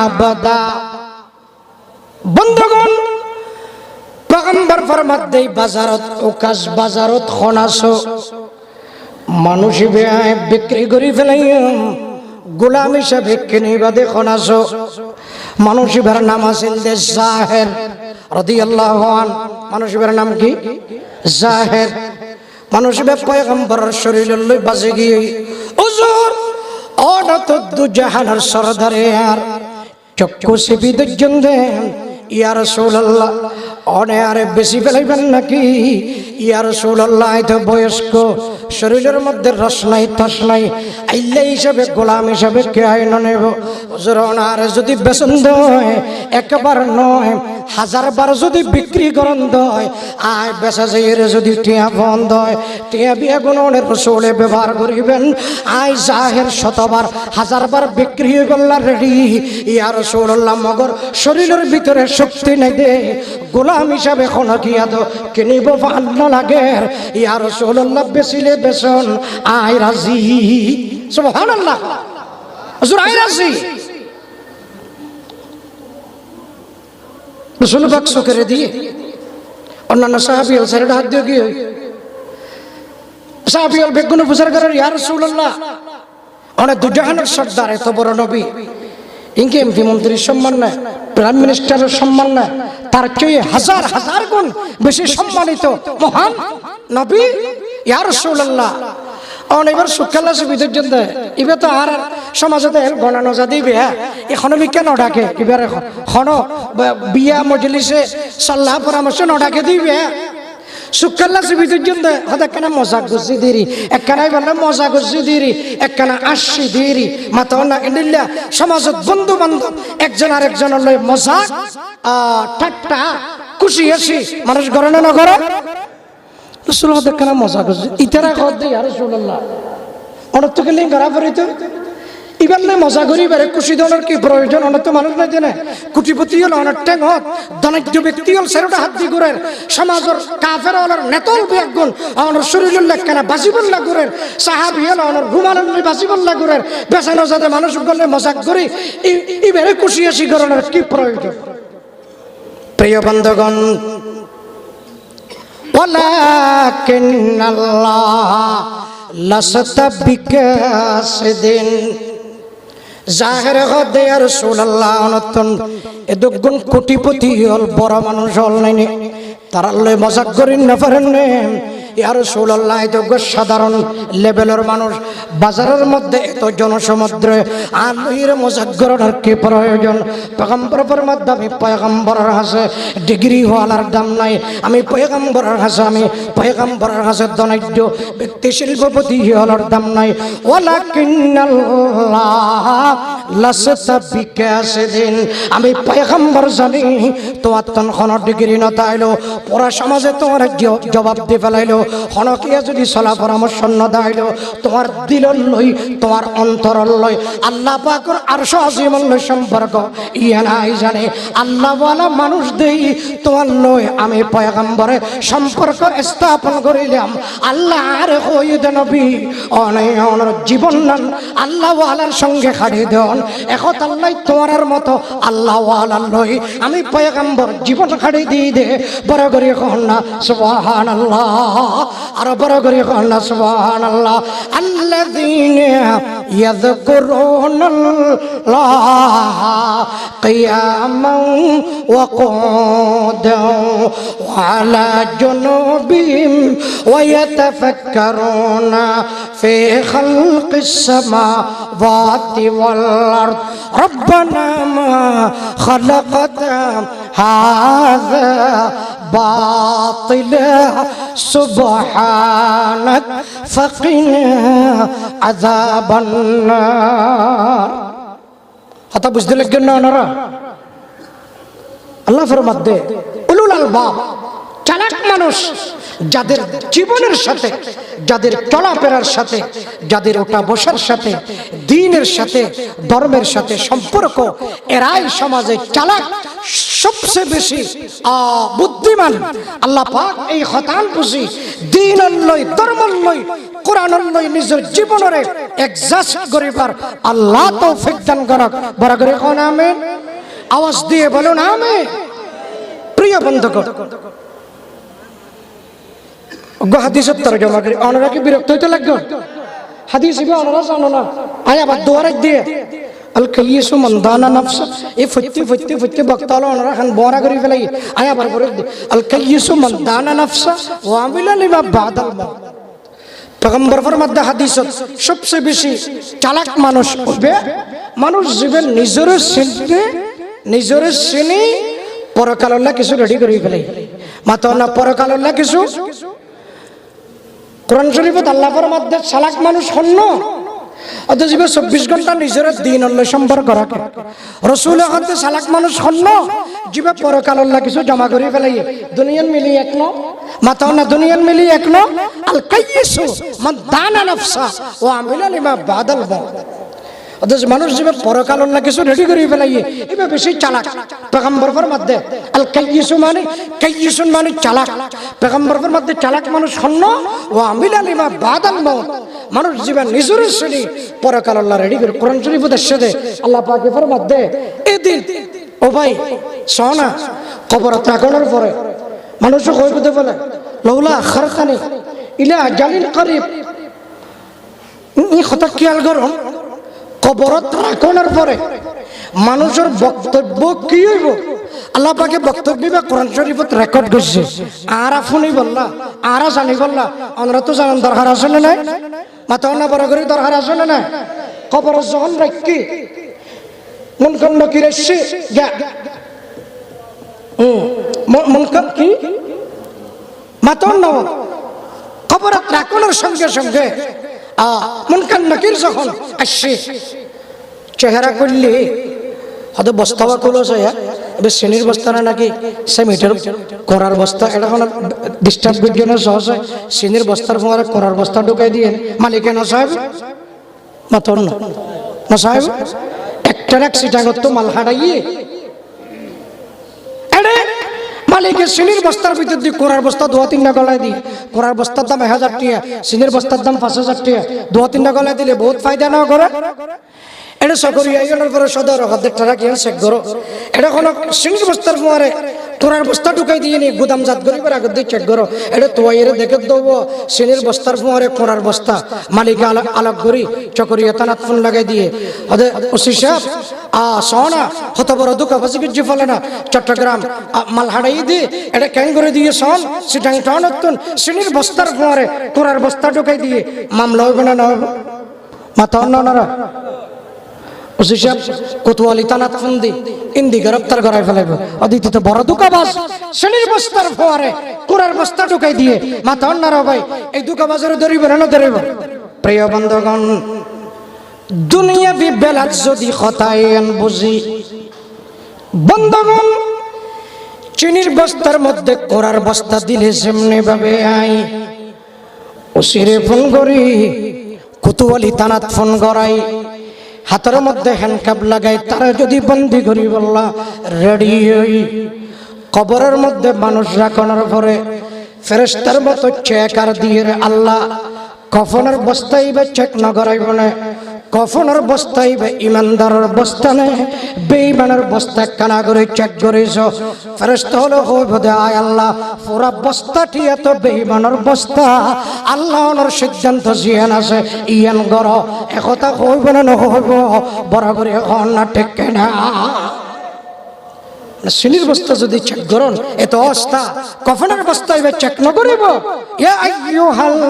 আবাদা বন্ধুগণ পয়গম্বর ফরমাত দেই বাজারত ওকাশ বাজারত খনাছো মানুষ বে বিক্রি করি ফেলাই গোলাম হিসাবে কিনিবা দে খনাছো। মানুষের নাম আছেন দে জাহের রাদিয়াল্লাহু আন। মানুষের নাম কি? জাহের। মানুষের পয়গম্বরের শরীরের লই বাজে গিয়ে হুজুর ওটা তো দুজাহানের সরদারে আর চক্ষু সিপি দুজন দেন ইয়া রাসূলুল্লাহ অনে আরে বেশি ফেলাইবেন নাকি ইয়া রাসূলুল্লাহ তো বয়স্ক শরীরের মধ্যে রস নাই তস নাই আইল্লা হিসাবে গোলাম হিসাবে কে আইন নেব হুজুর ওনার যদি বেতন দেয় একবার নয় 1000 বার যদি বিক্রি করেন দেয় আয় বেচা যাইয়ের যদি টিয়া বন্ধ হয় টিয়া বিয়া গুণের রাসূলে ব্যবহার করিবেন আয় জাহের 100 বার 1000 বার বিক্রি করলা রেডি ইয়া রাসূলুল্লাহ মগর শরীরের ভিতরে শক্তি নাই দে গোলাম হিসাবে কোন কিয়া দো কিনিব ভালো লাগে ইয়া রাসূলুল্লাহ বেচিলে বেচন আয় রাজি সুবহানাল্লাহ হুজুর আয় রাজি। রাসূল পাক করে দিয়ে অন্যান্য সাহাবী সাইডে হাত দিয়ে গিয়ে সাহাবী বেগুন বুঝার করে ইয়া রাসূলুল্লাহ অনেক দুজাহানের সর্দার এত বড় নবী ইনকে এমপি মন্ত্রীর সম্মান না প্রাইম মিনিস্টারের সম্মান না তার চেয়ে হাজার হাজার গুণ বেশি সম্মানিত মহান নবী ইয়া রাসূলুল্লাহ। অনেবার সুখাল্লা সুবিধার জন্য এবার তো আর সমাজতে গণানো যা দিবে এখন বিজ্ঞান নডাকে এবার এখন বিয়া মজলিসে সাল্লাহ পরামর্শ নডাকে দিবে সুখাল্লা সুবিধার জন্য হয়তো একখানা মজা গুছি দিরি একখানাই বললে মজা গুছি দিরি একখানা আসি দিরি মাথা না ইন্ডিল্লা সমাজত বন্ধু বান্ধব একজন আর একজনের লই মজা ঠাট্টা খুশি আসি মানুষ করে না করে রাসূলুল্লাহ দেখনা মজা করছে ইতারা কর দে ইয়া রাসূলুল্লাহ অনেক তো গেলে গড়া পড়িতো ইবার না মজা করি বারে খুশি দনের কি প্রয়োজন অনেক তো মানুষ না জানে কোটিপতি হল অনেক ট্যাং হত ধনাঢ্য ব্যক্তি হল সেরোটা হাত দি ঘুরের সমাজের কাফের হলের নেতল বেগুন আমার শরীরুল্লাহ কেনা বাসিবল্লা ঘুরের সাহাবি হল আমার ঘুমানোর বাসিবল্লা ঘুরের বেসানো যাতে মানুষ গলে মজাক করি ইবারে খুশি আসি গরনের কি প্রয়োজন। প্রিয় বন্ধুগণ, ولكن الله لست بكاسدين জাহের হদে ইয়া রাসূলুল্লাহ অনতন এদগুণ কোটিপতি হল বড় মানুষ হল নাই তারা লয় মজাক করেন না পারেন না ইয়া রাসূলুল্লাহ এদগ সাধারণ লেভেলের মানুষ বাজারের মধ্যে এত জনসমুদ্রে আলহির মজাক করার কি প্রয়োজন। পয়গম্বরের মধ্যে আমি পয়গম্বরের কাছে ডিগ্রি হওয়ার দাম নাই, আমি পয়গম্বরের কাছে আমি পয়গম্বরের কাছে ধনাঢ্য ব্যক্তি শিল্পপতি হওয়ার দাম নাই। ওয়ালাকিন্নাল্লাহ লাসতা বিকাসিদিন আমি পয়গম্বর জানি তোমার তন কোন ডিগ্রি না তাইলো পুরা সমাজে তোমার জবাব দিয়ে ফেলাইলো হনকিয়া যদি সলা পরামর্শ না দাইলো তোমার দিলর লই তোমার অন্তরর লই আল্লাহ পাকের আরশ আজিমুল লই সম্পর্ক ইয়া নাই জানে আল্লাহ ওয়ালা মানুষ দেই তোমার লই আমি পয়গম্বরে সম্পর্ক স্থাপন করিলাম। আল্লাহ আর কইদ নবী অনর জীবন নান আল্লাহ ওয়ালার সঙ্গে খাড়ি দেন এখন আল্লাহ তোমার মতো আল্লাহ ওয়ালা লই আমি পয়গম্বর জীবন খাড়ি দিয়ে দে বড় করে কখন না সুবহানাল্লাহ আর বড় করে কখন না সুবহানাল্লাহ। আল্লাযীনা ইয়াযকুরুনাল্লাহ কিয়ামান ওয়া কুউদান ওয়া আলা জুনুবিহিম ওয়া ইয়াতাফাক্কারুনা ফি খালকিস সামাওয়াতি ওয়াল আরদ রব্বানা মা খালাকতা হাযা বাতিলা সুবহানাক ফাকিনা আযাবান নার। কথা বুঝতে লাগেন না ওনারা? আল্লাহ ফরমাতে উলুল আলবাব চালাক মানুষ যাদের জীবনের সাথে যাদের চলাফেরার সাথে যাদের ওঠা বসার সাথে দ্বীনের সাথে ধর্মের সাথে সম্পর্ক এরাই সমাজে চালাক সবচেয়ে বেশি বুদ্ধিমান। আল্লাহ পাক এই হতান বুঝি দ্বীন লই ধর্ম লই কোরআন লই নিজের জীবনরে এক্সাস্ট করিবার আল্লাহ তৌফিক দান করক। বড় করে কোন আমিন আওয়াজ দিয়ে বলুন আমিন। প্রিয় বন্ধুগণ, হাদিসের তরজমা করি ওনারা কি বিরক্ত হইতে লাগবে? হাদিস ইবে ওনারা জানো না আয় আবার দোয়ারে দিয়ে আল কাইয়িসু মান দানা নাফসা এই ফত্তি ফত্তি ফত্তি বক্তালো ওনারা খান বড়া করে ফেলাই আয় আবার করে আল কাইয়িসু মান দানা নাফসা ওয়া আমিলা লিমা বাদাল মাউত। পয়গম্বর ফরমাতে হাদিসত সবচেয়ে বেশি চালাক মানুষ হবে মানুষ জীবন নিজের চিনি পরকালল্লাহ কিছু রেডি করে ফেলাই মাত্র না পরকালল্লাহ কিছু। কোরআন শরীফত আল্লাহ ফরমাতে চালাক মানুষ হন্য অথচ 24 ঘন্টা নিজের দিন আল্লাহ সম্পর্ক রাখে। রাসূল হতে চালাক মানুষ হন্য জীবে পরকালল্লাহ কিছু জমা করে ফেলাই দুনিয়ান মিলি এক ন মাত্র না দুনিয়ান মিলি এক ন আল কাইয়িসু মান দানা নাফসা ওয়া আমিলা লিমা বাদাল মাউত। অথচ মানুষ যে পরকালল্লাহ কিছু রেডি করে ফেলাই এবার বেশি চালাক। পয়গম্বর ফরমাতে আল কাইয়িসু মানে চালাক। পয়গম্বর ফরমাতে চালাক মানুষ হন্য ও আমিলা লিমা বাদাল মাউত মানুষ জীবন নিজের শ্রেণী পরকালল্লাহ রেডি করে। কোরআন শরীফের সাথে আল্লাহ পাক ফরমাতে এদিন ও ভাই সোনা কবর ত্যাগনের পরে মানুষ কইতে বলে লাউলা আখারতানি ইলা আজালিল করিব ই কথা খেয়াল করুন। কবরত রাখনের পরে মানুষের বক্তব্য কি হইব আল্লাহ পাকে বক্তব্য বা কোরআন শরীফত রেকর্ড করছে আর আপনি বললা আর জানি বললা আমরা তো জানান দরকার আছে না নাই মাথা না বড় করে দরকার আছে না নাই কবর যখন রাখি মুনকার নকির এসে গা মুনকার কি মাথা না কবর রাখানোর সঙ্গে সঙ্গে মুনকার নকির যখন আসছে চেহারা করলে হয়তো বস্তা বা কলো যায় এবার শ্রেণীর বস্তা না নাকি সেমিটার করার বস্তা এটা কোনো ডিস্টার্ব বিজ্ঞানের সহজ হয় শ্রেণীর বস্তার ফোয়ারে করার বস্তা ঢুকাই দিয়ে মালিকে না সাহেব মাতন না সাহেব একটা সিটা করতো মাল হারাইয়ে মালিকের শ্রেণীর বস্তার ভিতর দিয়ে কোরার বস্তা 2-3টা গলায় দিয়ে কোরার বস্তার দাম 1000 টাকা শ্রেণীর বস্তার দাম 5000 টাকা 2-3টা গলায় দিলে বহুত ফায়দা না করে এটা সকরি আইনের পরে সদর হাতের টাকা কি চেক করো এটা কোন শ্রেণীর বস্তার পরে কোরার বস্তা ঢুকাই দিয়ে নি গুদাম জাত করি পরে আগে দিয়ে চেক করো এটা তোয়াইরে দেখে দেবো শ্রেণীর বস্তার পরে কোরার বস্তা মালিক আলাপ করি চকরিয়া তানাত ফোন লাগাই দিয়ে ওদের ওসি সাহেব সোনা হত বড় দুকা বাজি গিয়ে ফেলে না চট্টগ্রাম মাল হাড়াই দিয়ে এটা ক্যাং করে দিয়ে সন সিটাং টাউনতন শ্রেণীর বস্তার পরে কোরার বস্তা ঢুকাই দিয়ে মামলা হবে না হবে মাথা অন্যরা ওসি সাহেব কোতোয়ালি থানাত ফোন দি ইন্দি গ্রেফতার করাই ফেলাইব অদিতি তো বড় দুকাবাজ শ্রেণীর বস্তার ফোয়ারে কোরার বস্তা ঢুকাই দিয়ে মাথা অন্যরা ভাই এই দুকাবাজের ধরিব না ধরিব প্রিয় বন্ধুগণ দুনিয়া বিবেলাত যদি খতায়েন বুঝি বন্ধুগণ চিনির বস্তার মধ্যে কোরার বস্তা দিলে যেমনি ভাবে আই ওসিরে ফোন করি কোতোয়ালি থানাত ফোন করাই হাতের মধ্যে হ্যান্ডকাপ লাগাই তারা যদি বন্দি করি বললা রেডি হই কবরের মধ্যে মানুষ রাখানোর পরে ফেরেশতার মতো চেক আর দিয়ে আল্লাহ কফনের বস্তাই বা চেক না করাইব না কফনের বস্তাই বা ইমানদারের বস্তা নে বেঈমানের বস্তা কানা করে চেক করেছ ফেরেশতা হলো হইব দে আয় আল্লাহ পুরা বস্তাটি এত বেঈমানের বস্তা আল্লাহ ওনার সিদ্ধান্ত জিয়ান আছে ইয়ান গর একথা হইব না নহইব বরাবর এখন না ঠিক না শ্রেণীর বস্তা যদি চেক করুন এত অবস্থা কফনের বস্তা এবার চেক না করিব ইয়া আইয়ুহাল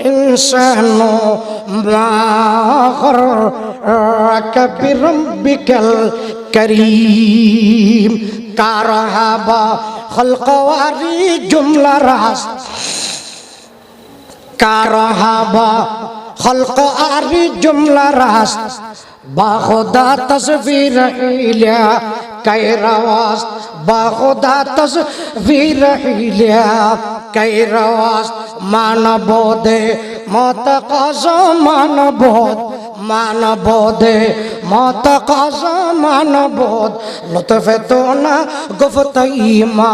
ইনসানু মা গাররাকা বিরাব্বিকাল কারীম কারহাবা খালকাওয়ারি জুমলা রাস কারহাবা খালকাওয়ারি জুমলা রাস বাখুদা তসবির ইলা কায়রাওয়াস বাখুদা তসবির ইলা কায়রাওয়াস মানবদে মত কসম মানবদ মানবদে মত কসম মানবদ লতফে তো না গুফতাইমা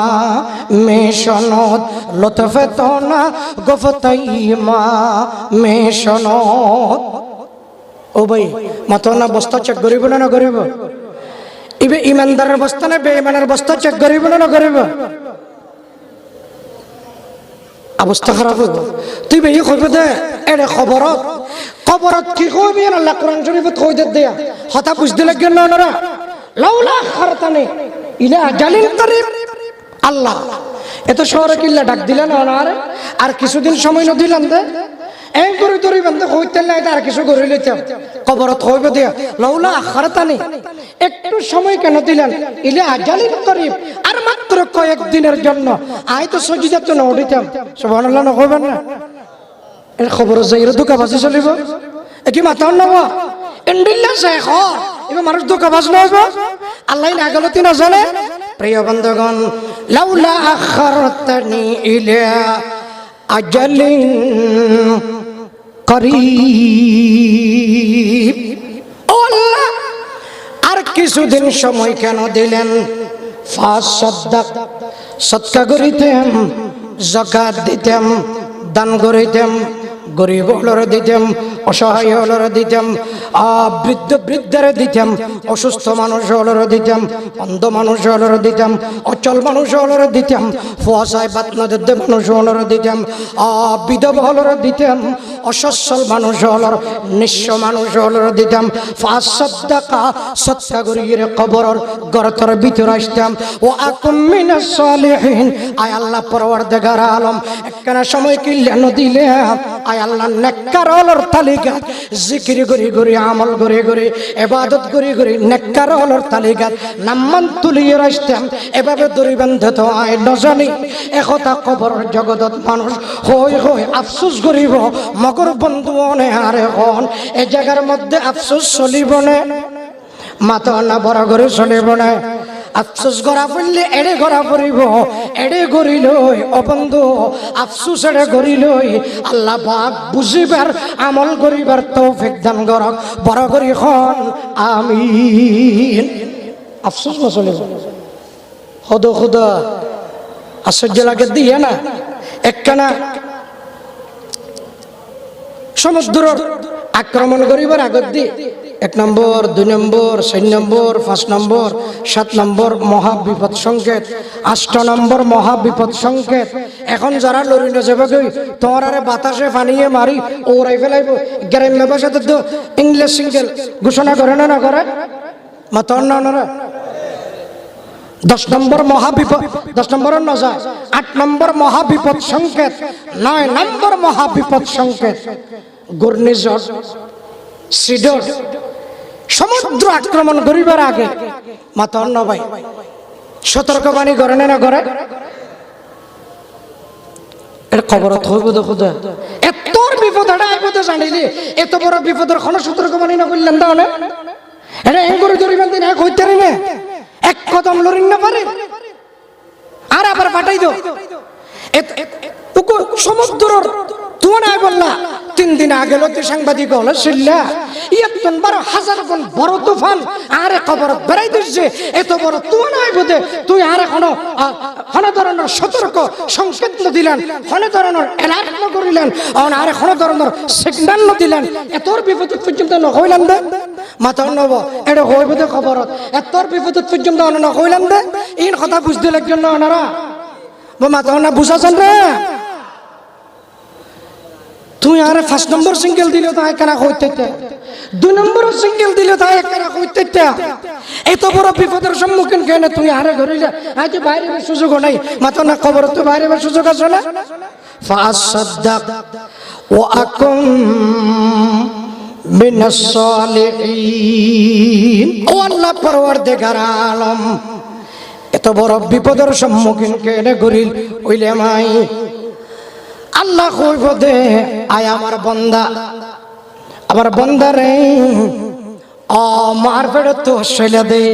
মেশনদ লতফে তো না গুফতাইমা মেশনদ ও ভাই মাথা না বস্তা চেক করিব না করিব ইবে ইমানদারের বস্তা না বেঈমানের বস্তা চেক করিব না করিব অবস্থা খারাপ হইব তুই বেই কইব দে এরে খবরত কি কইবি আল্লাহ কোরআন শরীফত কই দে দেয়া হতা বুঝতে লাগেন না ওনারা লাউলা খারতানি ইলা আজালিন করিব আল্লাহ এত শহরে কিল্লা ডাক দিলেন ওনারে আর কিছুদিন সময় ন দিলেন দে এং করে ধরি বন্ধ হইতেন না এটা আর কিছু করে লইতাম কবরত হইব দিয়া লাউলা আখারতানি একটু সময় কেন দিলেন ইলা আজালিন করিব আর মাত্র কয়েক দিনের জন্য আই তো সজিদা তো না উঠিতাম সুবহানাল্লাহ না কইবেন না এর খবর যাইরে দুকাবাজি চলিব কি মাথা নাও ইন্ডিল্লা শেখ এবার মানুষ দুকাবাজ না হইব আল্লাহ না গলতি না জানে প্রিয় বন্ধুগণ লাউলা আখারতানি ইলা আজালিন করিব ও আল্লাহ আর কিছুদিন সময় কেন দিলেন সদকা করিতেম যাকাত দিতেম দান করিতেম গরিবদের দিতেম অসহায় হলরে দিতাম, বৃদ্ধ বৃদ্ধরে দিতাম, অসুস্থ মানুষ হলরে দিতাম, অন্ধ মানুষ হলরে দিতাম, অচল মানুষ হলরে দিতাম, ফুয়াশায় বাতনাদের মানুষ হলরে দিতাম, বিধবা হলরে দিতাম, অসচ্ছল মানুষ হলর, নিঃস্ব মানুষ হলরে দিতাম। ফাসাদ্দাকা সৎকা করিয়ে কবরের গর্তের ভিতরে আসতাম। ও আকুম মিনাস সালিহিন, আয় আল্লাহ পরওয়ারদিগার আলম একখানা সময় কিল্লা নদিলে আয় আল্লাহ নেককার হলর তালিকা জিকির করি করি, আমল করে করে, ইবাদত করে করে নেককার হলর তালিকা নাম্মান তুলিয়ে রাখতাম। এভাবে দড়ি বান্ধে তো আয় নজানি একথা কবরের জগতত মানুষ হই হই আফসোস করিব। মগর বন্ধু অনে আরে হন এ জায়গার মধ্যে আফসোস চলিব না, মাথা না বড় করে চলিব না। আফসোস করা পড়লে এড়ে করা পড়িব, এড়ে করিল অবন্ধু আফসোস এড়ে করিল। আল্লাহ পাক বুঝিবার আমল করিবার তৌফিক দান করক, বড় করি হন আমিন। আফসোস না চলিব হদ খুদা আশ্চর্য লাগে দিয়ে না। একখানা সমুদ্র আক্রমণ করিবার আগত দি 1 নম্বর 2 নম্বর 4 নম্বর 5 নম্বর 7 নম্বর মহাবিপদ সংকেত, 8 নম্বর মহাবিপদ সংকেত। এখন যারা লড়ি না যাবে তোমার আরে বাতাসে ফানিয়ে মারি ওরাই ফেলাইব। গ্রাম্য ভাষাতে তো ইংলিশ সিঙ্গেল ঘোষণা করে না করে মাতর না ওনারা। 10 নম্বর মহাবিপদ, 10 নম্বরের নজা 8 নম্বর মহাবিপদ সংকেত, 9 নম্বর মহাবিপদ সংকেত ঘূর্ণিঝড় সিডর। সমুদ্র আক্রমণ করিবার আগে মাতা অন্য ভাই সতর্কবাণী করে না করে এর খবর হইব দেখো। এত বিপদ এটা জানিলে এত বড় বিপদের কোনো সতর্কবাণী না করলেন তাহলে এটা এ করে ধরিবেন দিন এক হইতে না এক কদম লড়িন না পারে আর আবার পাঠাই দাও। সমুদ্রের তুই নাই বললা 3 দিন আগে লোকে সাংবাদিক হলো শিল্লা 12,000 গুণ বড় তুফান আরে খবর বেড়াই দিচ্ছে। এত বড় তুই নাই বোধে তুই আর এখনো ধরনের সতর্ক সংকেত দিলেন, কোনো ধরনের অ্যালার্ট করিলেন, আর কোনো ধরনের সিগন্যাল দিলেন। এতর বিপদ পর্যন্ত নহইলাম দে মাথা নব এটা হইব দে খবর। এতর বিপদ পর্যন্ত নহইলাম দে এই কথা বুঝতে লাগছেন না ওনারা মাথা না বুঝাছেন রে। তুই আর 5 নম্বর সিঙ্গেল দিলে তো একখানা হইতে, 2 নম্বর সিঙ্গেল দিলে তো একখানা হইতে। এত বড় বিপদের সম্মুখীন কেন তুই আরে ঘুরিলে আজ বাইরে সুযোগ নাই মাথা না খবর তো বাইরে সুযোগ আছে না। ফাসাদ্দাক ওয়া আকুম মিনাস সালিহিন। ও আল্লাহ পরওয়ারদিগার আলম এত বড় বিপদের সম্মুখীন কেন ঘুরিল হইলে মাই আল্লাহ কইব দে আয় আমার বন্দা রে মার ফেরত তো শৈলা দে,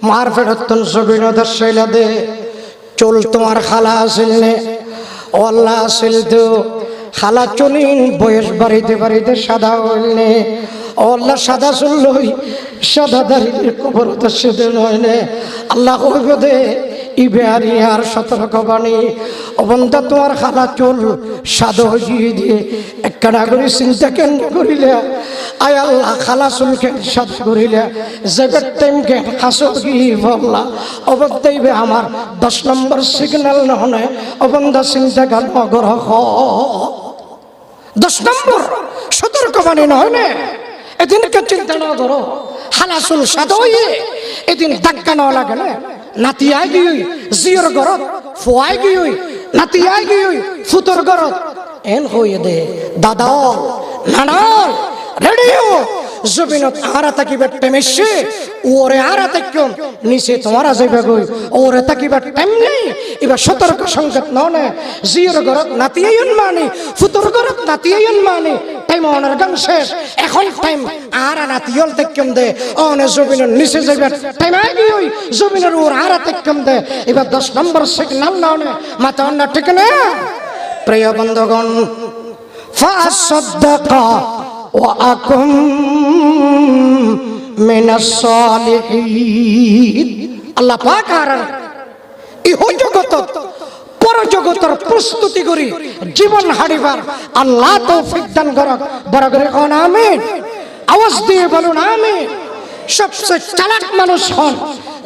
মার ফেরত তো জবিনদের শৈলা দে। চুল তোমার খালা আসিল নে ও আল্লাহ আসিল তো খালা চলিন বয়স বাড়িতে বাড়িতে সাদা হইলে ও আল্লাহ সাদা চুল লই সাদা দাঁড়িয়ে কবর তো সেদে নয় নে। আল্লাহ কইব দে ইবেয়ারি আর সতর্কবাণী অবন্ধা তোমার খালা চুল সাদা হইয়ে দিয়ে একখানা করে চিন্তা কেন করিলে আয় আল্লাহ খালা চুল কেন সাদা করিলে জগৎ টাইম কেন হাসো কি বললা অবন্ধাইবে আমার 10 নম্বর সিগন্যাল নহনে অবন্ধা চিন্তা গান অগ্রহ 10 নম্বর সতর্কবাণী নয় না। এদিনকে চিন্তা না করো খালা চুল সাদা হইয়ে এদিন ধাক্কা নেওয়া লাগে না। নাতি আই গই জিয়র গরত ফুয়াই গই নাতি আই গই ফুতর গরত এন হইয়ে দে দাদা নানাল রেডিও জমিনত আরা তাকিবার টাইম এসে ওরে আরা তাকিম নিচে তোমারা যাইবে গই ওরে তাকিবার টাইম নেই। এবার সতর্ক সংকেত ননে জিয়র গরত নাতি আইন মানে ফুতর গরত নাতি আইন মানে টাইম অনার গান শেষ। এখন টাইম আরা নাতিয়ল তাকিম দে অনে জমিনের নিচে যাইবে টাইম আই গই জমিনের ওর আরা তাকিম দে। এবার 10 নম্বর সিগন্যাল ননে মাথা অন্য ঠিক না। প্রিয় বন্ধুগণ ফাসাদ্দাকা ওয়া আকুম মিনাস সালিহিন। আল্লাহ পাক আর এই জগত পরজগতের প্রস্তুতি করি জীবন হারিবার আল্লাহ তৌফিক দান করক। বড় করে কোন আমিন, আওয়াজ দিয়ে বলুন আমিন। সবচেয়ে চালাক মানুষ হন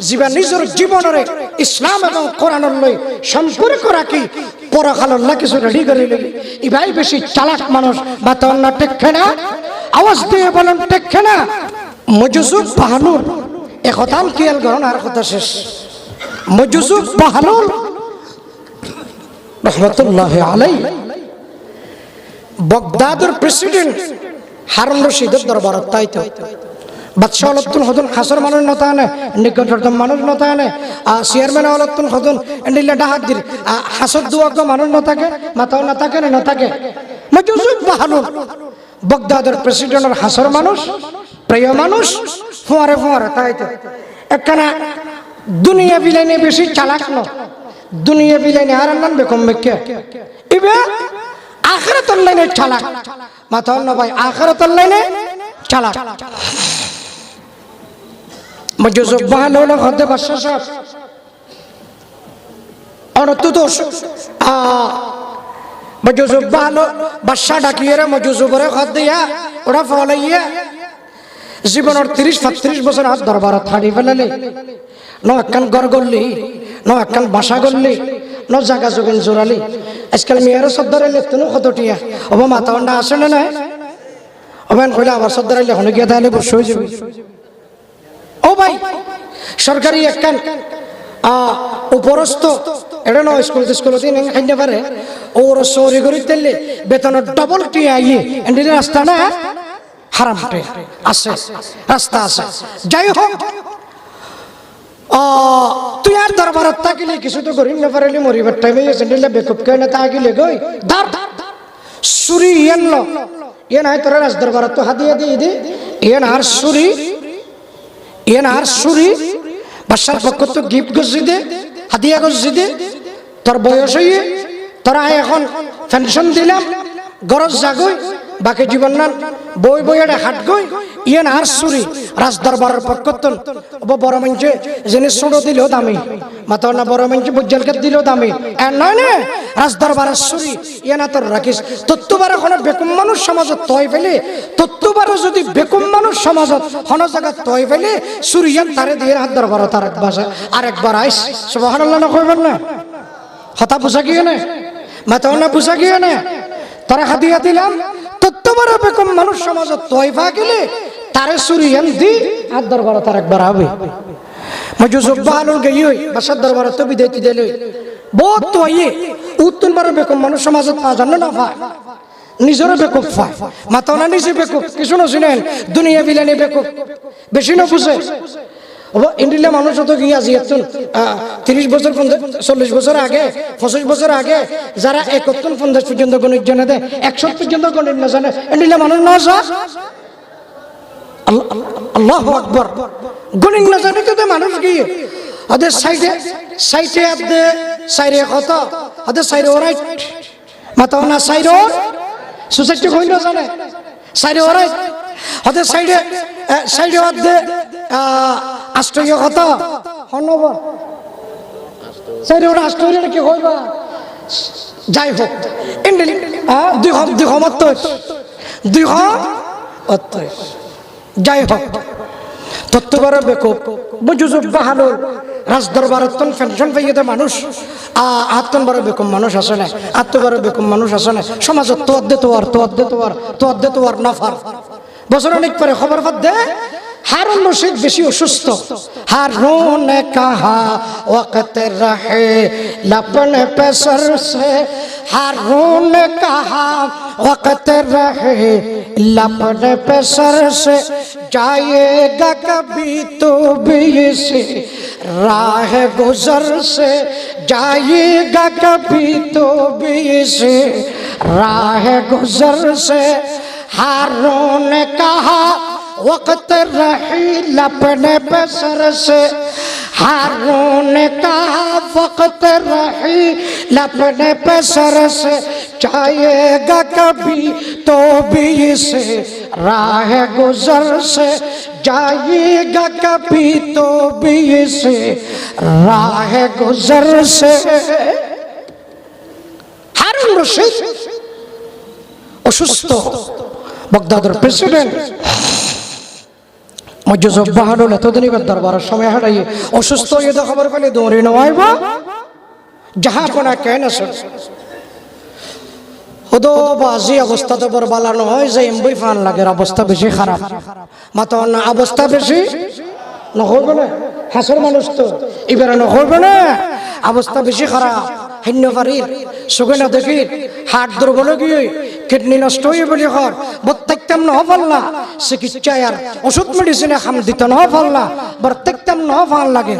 যিবা নিজের জীবনের ইসলাম এবং কোরআনের লই সম্পর্ক রাখি পরকালের না কিছু রেডি করে লই, ইবাই বেশি চালাক মানুষ। বা তোর না টেকে না, আওয়াজ দিয়ে বলুন টেকে না। মজুজুব বাহানুর একতাম কিয়াল করুন আর কথা শেষ। মজুজুব বাহানুর রহমতুল্লাহ আলাইহি বাগদাদের প্রেসিডেন্ট হারুন রশিদের দরবারত তাইতো বাদশাহ অলতুন হদুন হাসর মানুষ নতা আনে, নিকটতম মানুষ নতা আনে, চেয়ারম্যান অলতুন হদুন এন্ডিলা ডাহাত দির হাসর দুয়াগ মানুষ নথাকে, মাথাও না থাকে না থাকে। মজুজুব বাহানুর বাগদাদের প্রেসিডেন্টের হাসর মানুষ, প্রিয় মানুষ, ফুয়ারে ফুয়ারে তাইতো একখানা দুনিয়া বিলাইনে বেশি চালাক ন, দুনিয়া বিলাইনে আর নাম বেকম মেকে ইবে আখিরাতুল লাইনে চালাক। মাথাও না ভাই, আখিরাতুল লাইনে চালাক। মজুজুব বাহানুর হদে বাদশাহ সাহেব অনতুত মজুজুব বাহানুর বাদশাহ ডাকিয়ে মজুজুবরে হদ দিয়া ওরা ফলাইয়া জীবনের 30-35 বছর হাত দরবার থাড়ি ফেলালে ন একখান গড় গড়লি, ন একখান বাসা গড়লি, ন জাগা জোগেন জোরালি। আজকাল মেয়েরও সর্দারে লেখতেনো কতটিয়া অব মাথা অন্ডা আসে না নয় অবেন কইলে আবার সর্দারে লেখনে গিয়ে তাহলে বসে হয়ে যাবে। ও ভাই সরকারি একখান উপরস্থ এটা নয় স্কুল স্কুলতে খাইতে পারে ওর চৌরি করে তেললে বেতনের ডবল টিয়া আইয়ে এন্ডিলে রাস্তা না হারাম আছে, রাস্তা আছে। যাই হোক তুই আর দরবারত থাকিলে কিছু তো করিম না পারিলি মরিবার টাইমে এসে বেকুব কে না থাকিলে গই ধর সুরি ইয়েন লো ইয়েন আয় তোরা রাজ দরবারত তো হাতিয়া দিয়ে দি ইয়েন আর সুরি, ইয়েন আর সুরি বাদশার পক্ষ তো গিফট গজি দে, হাতিয়া গজি দে। তোর বয়স হইয়ে তোরা এখন পেনশন দিলাম গরজ জাগই বাকি জীবন না বই বইয়ে হাট গই ইয়েন আর সুরি রাজ দরবারের পক্ষতন বড় মঞ্চে জিনিস ছোটো দিলেও দামি, মাথা না বড় মঞ্চে বুঝালকে দিলেও দামি নয় না। রাজ দরবারের সুরি ইয়ে না তোর রাখিস। তত্ত্ববার এখন বেকুম মানুষ সমাজত তয় ফেলে, তত্ত্ববারও যদি বেকুম মানুষ সমাজত হন জায়গা তয় ফেলে সুরি ইয়ান তারে দিয়ে হাত দরবারত আরেকবার আইস সুবহানাল্লাহ না কইবেন না। হতা পোষা গিয়ে না, মাথা না পোষা গিয়ে না, তারা হাতিয়া দিলাম তত্ত্ববার বেকুম মানুষ সমাজত তয়ফা গেলে তারে সুরিয়ান দি হাত দরবার তার একবার হবে। মজুজুব বাহানুর গই হই বাসার দরবার তো বিদায় দিলে বহুত তো আইয়ে উত্তর বার বেকুম মানুষ সমাজত পা জানো না পায়, নিজের বেকুব পায়, মাথা না নিজে বেকুব কিছু নছিলেন দুনিয়া বিলানি বেকুব বেশি না বুঝে। ইন্ডিয়া মানুষ তো গিয়ে আজি 30 বছর 40 বছর আগে 25 বছর আগে যারা 51-50 পর্যন্ত গণিত জানে দেয় 100 পর্যন্ত গণিত না জানে ইন্ডিয়া মানুষ না যা আল্লাহু আকবার গণিত না জানে তো মানুষ গিয়ে ওদের সাইডে সাইডে আপনি সাইরে কত ওদের সাইরে রাইট মাথা না সাইরে সোসাইটি কই না জানে সাইরে রাইট ওদের সাইডে সাইডে আপনি আষ্ট্রীয় কথা হনব সাইরে ওরা আষ্ট্রীয় কি কইবা। যাই হোক ইন্ডিল 2 যাই হোক তত্ত্ববার বেকুব মজুজুব বাহানুর রাজ দরবারতন পেনশন পাইয়ে মানুষ আত্মন বড় বেকুম মানুষ আসে না, আত্মবার বেকুম মানুষ আসে না সমাজত তোয়াদ্দে তোয়ার নফার বছর অনেক পরে খবর পাদ্দে हारून रशीद बेशी असुस्थ। हारून ने कहा वक्त रहे लपने पे सर से, हारून ने कहा वक्त रहे लपने पे सर से, जाएगा कभी तो भी इसी राह गुजर से, जाएगा कभी तो भी इसी राह गुजर से। हारून ने कहा वक्त रही लपने पे सर से, हारून ने कहा वक्त रही लपने पे सर से, जाएगा कभी तो भी इसे राह गुजर से, जाएगा कभी तो भी इसे राह गुजर से। হারুন রশিদ অসুস্থ, বাগদাদের প্রেসিডেন্ট মজ্জুজব বাহাদুর এতদিনই দরবারের সময় হারাই অসুস্থ হয়ে তো খবর পেলে দৌড়ে নেওয়াইব যাহা কোনা কেন আছে হদো বাজি অবস্থা তো বড় বালানো হয় যে এমবই ফান লাগে অবস্থা বেশি খারাপ মাতো না অবস্থা বেশি নহইব না হাসর মানুষ তো এবারে নহইব না অবস্থা বেশি খারাপ হিন্য পারির সুগে না দেখি হাট দুর্বল গিয়ে কিডনি নষ্ট হয়ে বলি ঘর প্রত্যেকটাম নহ পাল্লা চিকিৎসায় আর ওষুধ মেডিসিনে খাম দিত নহ পাল্লা প্রত্যেকটাম নহ ভাল লাগে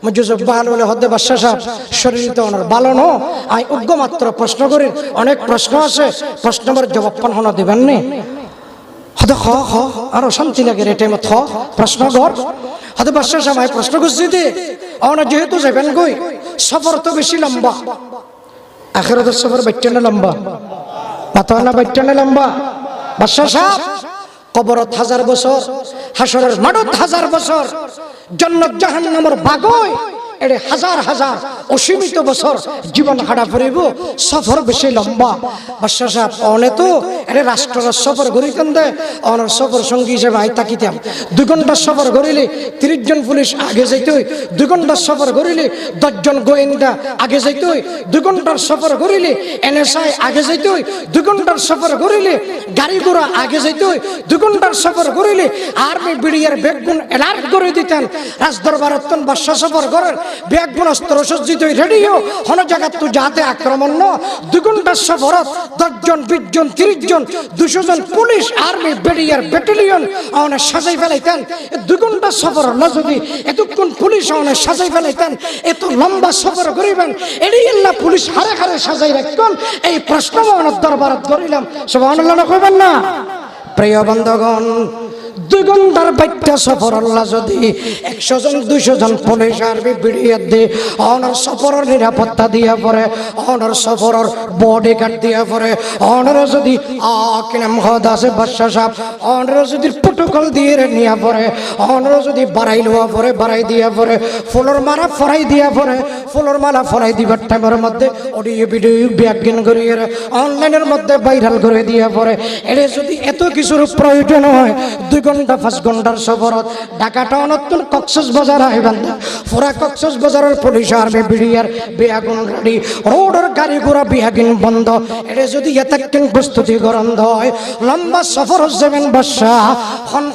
মজুজব ভালো হলে হদ্দে বাদশা সাহেব শরীর তো ওনার ভালো ন আই উগ্র মাত্র প্রশ্ন করি অনেক প্রশ্ন আছে প্রশ্নের জবাব পান হন দিবেন নি হদে খ খ আরো শান্তি লাগে রে টাইমত খ প্রশ্ন কর হদে বাদশা সাহেব আই প্রশ্ন করছি দে ওনা যেহেতু যাবেন কই সফর তো বেশি লম্বা আখিরাতের সফর বাইটানে লম্বা মাতানা বাইটানে লম্বা বাদশা সাহেব কবরত 1000 বছর হাসরের মাঠত 1000 বছর জান্নাত জাহান্নামের বাগই এড়ে হাজার হাজার অসীমিত বছর জীবন হাঁটা ফুরিব সফর বেশি লম্বা বাদশা সাহেব অনে তো এড়ে রাষ্ট্রের সফর করিতেন দে অনার সফর সঙ্গী হিসেবে আই তাকিতাম 2 ঘন্টার সফর করিলে 30 জন পুলিশ আগে যাইতে 2 ঘন্টার সফর করিলে 10 জন গোয়েন্দা আগে যাইতে 2 ঘন্টার সফর করিলে এনএসআই আগে যাইতে 2 ঘন্টার সফর করিলে গাড়ি ঘোড়া আগে যাইতে 2 ঘন্টার সফর করিলে আর্মি বিডিআর বেগুন অ্যালার্ট করে দিতেন রাজদরবারত বাদশা সফর করেন বেগুন অস্ত্র সজ্জিত রেডিও হন জায়গা তো যাতে আক্রমণ ন 2 ঘন্টার সফরত 10 জন 20 জন 30 জন 200 জন পুলিশ আর্মি বিডিআর ব্যাটালিয়ন অনে সাজাই ফেলাইতেন 2 ঘন্টার সফর হল যদি এতক্ষণ পুলিশ অনে সাজাই ফেলাইতেন এত লম্বা সফর করিবেন এড়ি আল্লাহ পুলিশ হারে হারে সাজাই রাখতেন এই প্রশ্ন মনের দরবারত করিলাম সুবহানাল্লাহ কইবেন না প্রিয় বন্ধুগণ 2 ঘন্টার বাইটা সফর আল্লাহ যদি 100 জন 200 জন পুলিশ আর্মি বিডিআর দে অনার সফরের নিরাপত্তা দিয়া পরে অনার সফরের বডিগার্ড দিয়া পরে অনার যদি কিনাম হদ আছে বাদশা সাহেব অনার যদি প্রোটোকল দিয়ে নিয়া পরে অনার যদি বাড়াই লওয়া পরে বাড়াই দিয়া পরে ফুলর মালা ফরাই দিয়া পরে ফুলর মালা ফরাই দিবার টাইমের মধ্যে অডিও ভিডিও ব্যাগিন করিয়ে অনলাইনের মধ্যে ভাইরাল করে দিয়া পরে এর যদি এত কিছুর প্রয়োজন হয় 2 ঘন্টা 5 ঘন্টার সফরত ঢাকা টাউনত কক্সবাজার আইবেন পুরা কক্সবাজারের পুলিশ আর্মি বিডিআর বেআগুন গাড়ি রোডের গাড়ি ঘোড়া বেআগুন বন্ধ এটা যদি এতক্ষণ প্রস্তুতি গ্রহণ হয় লম্বা সফর যাবেন বাদশা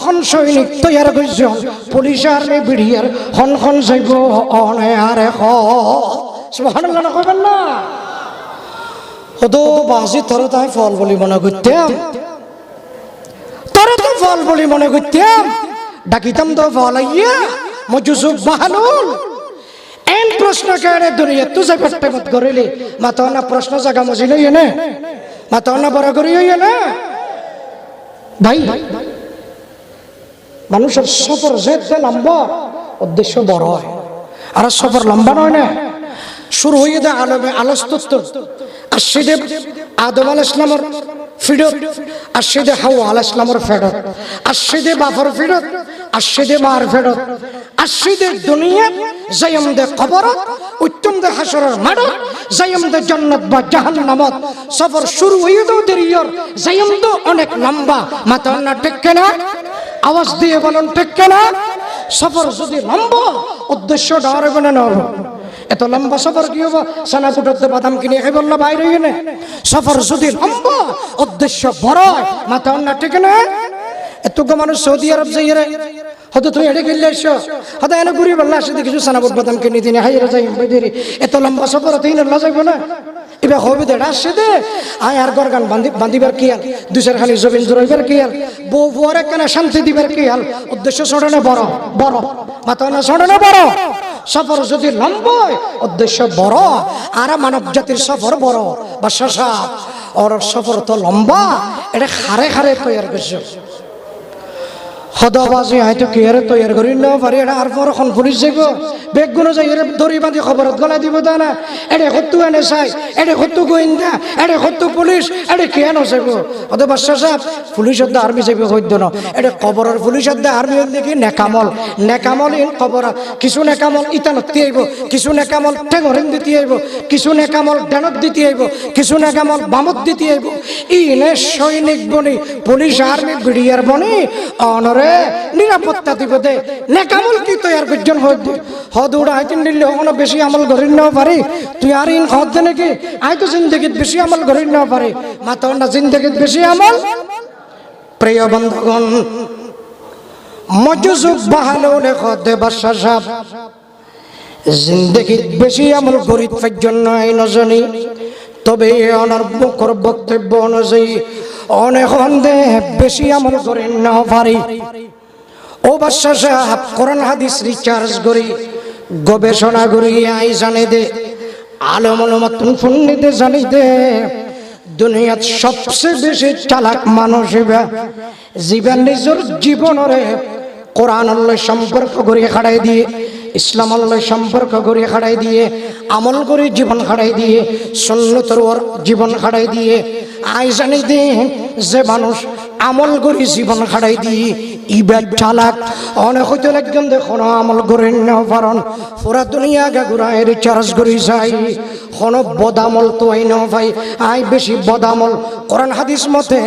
খন সৈনিক তৈয়ার করছে পুলিশ আর্মি বিডিআর খন যাইব অনে আরে হ সুবহানাল্লাহ কইবেন না হদো বাজি তোর তাই ফল বলি মনে করতাম তোরে তো ফল বলি মনে করতাম ডাকিতাম তো ফল আইয়া মজুজুব বাহালুল এন প্রশ্ন কেড়ে দুনিয়া তুই যে করতে মত করিলি মাতো না প্রশ্ন জায়গা মজিল না মাতো না বড় করি না ভাই মানুষের সফর যেতে লম্বা উদ্দেশ্য বড় হয় আর সফর লম্বা নয় না শুরু হয়ে যায় আলমে আলস্তত্ব আশিদে আদম আলাইহিস সালামের ফিরত আশিদে হাওয়া আলাইহিস সালামের ফেরত আশিদে বাফর ফিরত আশিদে মার ফেরত আশিদে দুনিয়া যাইম দে কবরত উত্তম দে হাসরের মাঠ যাইম দে জান্নাত বা জাহান্নামত সফর শুরু হয়ে তো দেরিয়র যাইম তো অনেক লম্বা মাথা না ঠিক না আওয়াজ দিয়ে বলেন ঠিক না সফর যদি লম্বা উদ্দেশ্য ডারে বনে না এত লম্বা সফর কি হবো সানা ফুটতে বাদাম কিনে খাই বললো বাইরে গেলে সফর যদি লম্বা উদ্দেশ্য বড় মাথা না ঠিক না এত মানুষ সৌদি আরব যাই রে হয়তো তুই এড়ে গেলে এসো হয়তো এনে ঘুরি বললা আসে কিছু সানা ফুট বাদাম কিনে দিনে হাই রে যাই বাইরে এত লম্বা সফর তুই না যাইব না এবার হবে দেড় আসছে দে আয় আর গরগান বান্ধিবার কি আর দুসের খালি জমিন জোরাইবার কি আর বউ বুয়ারে কেন শান্তি দিবার কি আর উদ্দেশ্য ছোটনে বড় বড় মাথা না ছোটনে বড় সফর যদি লম্বা উদ্দেশ্য বড় আর মানব জাতির সফর বড় বাদশা সাহেব ওর সফর তো লম্বা এটা খারে খারে তৈরি করছে সদাবাজি হয়তো কি আরে তৈরি করি না পারি এটা আর পর এখন পুলিশ যাইব বেগগুলো যাই এর দড়ি বাঁধি খবরত গলা দিব তা না এটা কত এনে চাই এটা কত গোয়েন্দা এটা কত পুলিশ এটা কেন যাইব অত বাদশা সাহেব পুলিশের দা আর্মি যাইব হইতো না এটা কবরের পুলিশের দা আর্মি দেখি নেকামল নেকামল ইন কবর কিছু নেকামল ইতানতি আইব কিছু নেকামল ঠেঙরিং দিতে আইব কিছু নেকামল ডানত দিতে আইব কিছু নেকামল বামত দিতে আইব ইনে সৈনিক বনি পুলিশ আর্মি বিডিআর বনি অনরে নিরাপত্তা দিব দে নেকামল কি তৈয়ার করছেন হদ উড়া আইতেন নিলে ওখানে বেশি আমল করি না পারি তুই আর ইন হদ দে নাকি আই তো জিন্দগিত বেশি আমল করি না পারি মাতা না জিন্দগিত বেশি আমল প্রিয় বন্ধুগণ মজুজুব বাহালো লেখ দে বাদশা সাহেব জিন্দগিত বেশি আমল করি জন্য আই নজনী তবে অনার মুখর বক্তব্য অনুযায়ী অনেক দে বেশি আমল করেন না পারি ও বাদশা সাহেব কোরআন হাদিস রিসার্চ করি গবেষণা করি আই জানে দে আলম আলমাতুন ফুন্নিতে জানি দে দুনিয়াত সবচেয়ে বেশি চালাক মানুষ জীবন নিজের জীবনরে কোরআন আল্লাহ সম্পর্ক করে খাড়াই দিয়ে ইসলাম আল্লাহ সম্পর্ক করে খাড়াই দিয়ে আমল করে জীবন খাড়াই দিয়ে সুন্নতর জীবন খাড়াই দিয়ে আই জানি দে যে মানুষ আমল করে জীবন খাড়াই দিয়ে ইবার চালাক অনেক হইতে একজন দেখো আমল করে না পারন পুরা দুনিয়া গা ঘুরাই রিচার্জ করি যাই কোনো বদামল তো আই ন ভাই আই বেশি বদামল কোরআন হাদিস মতে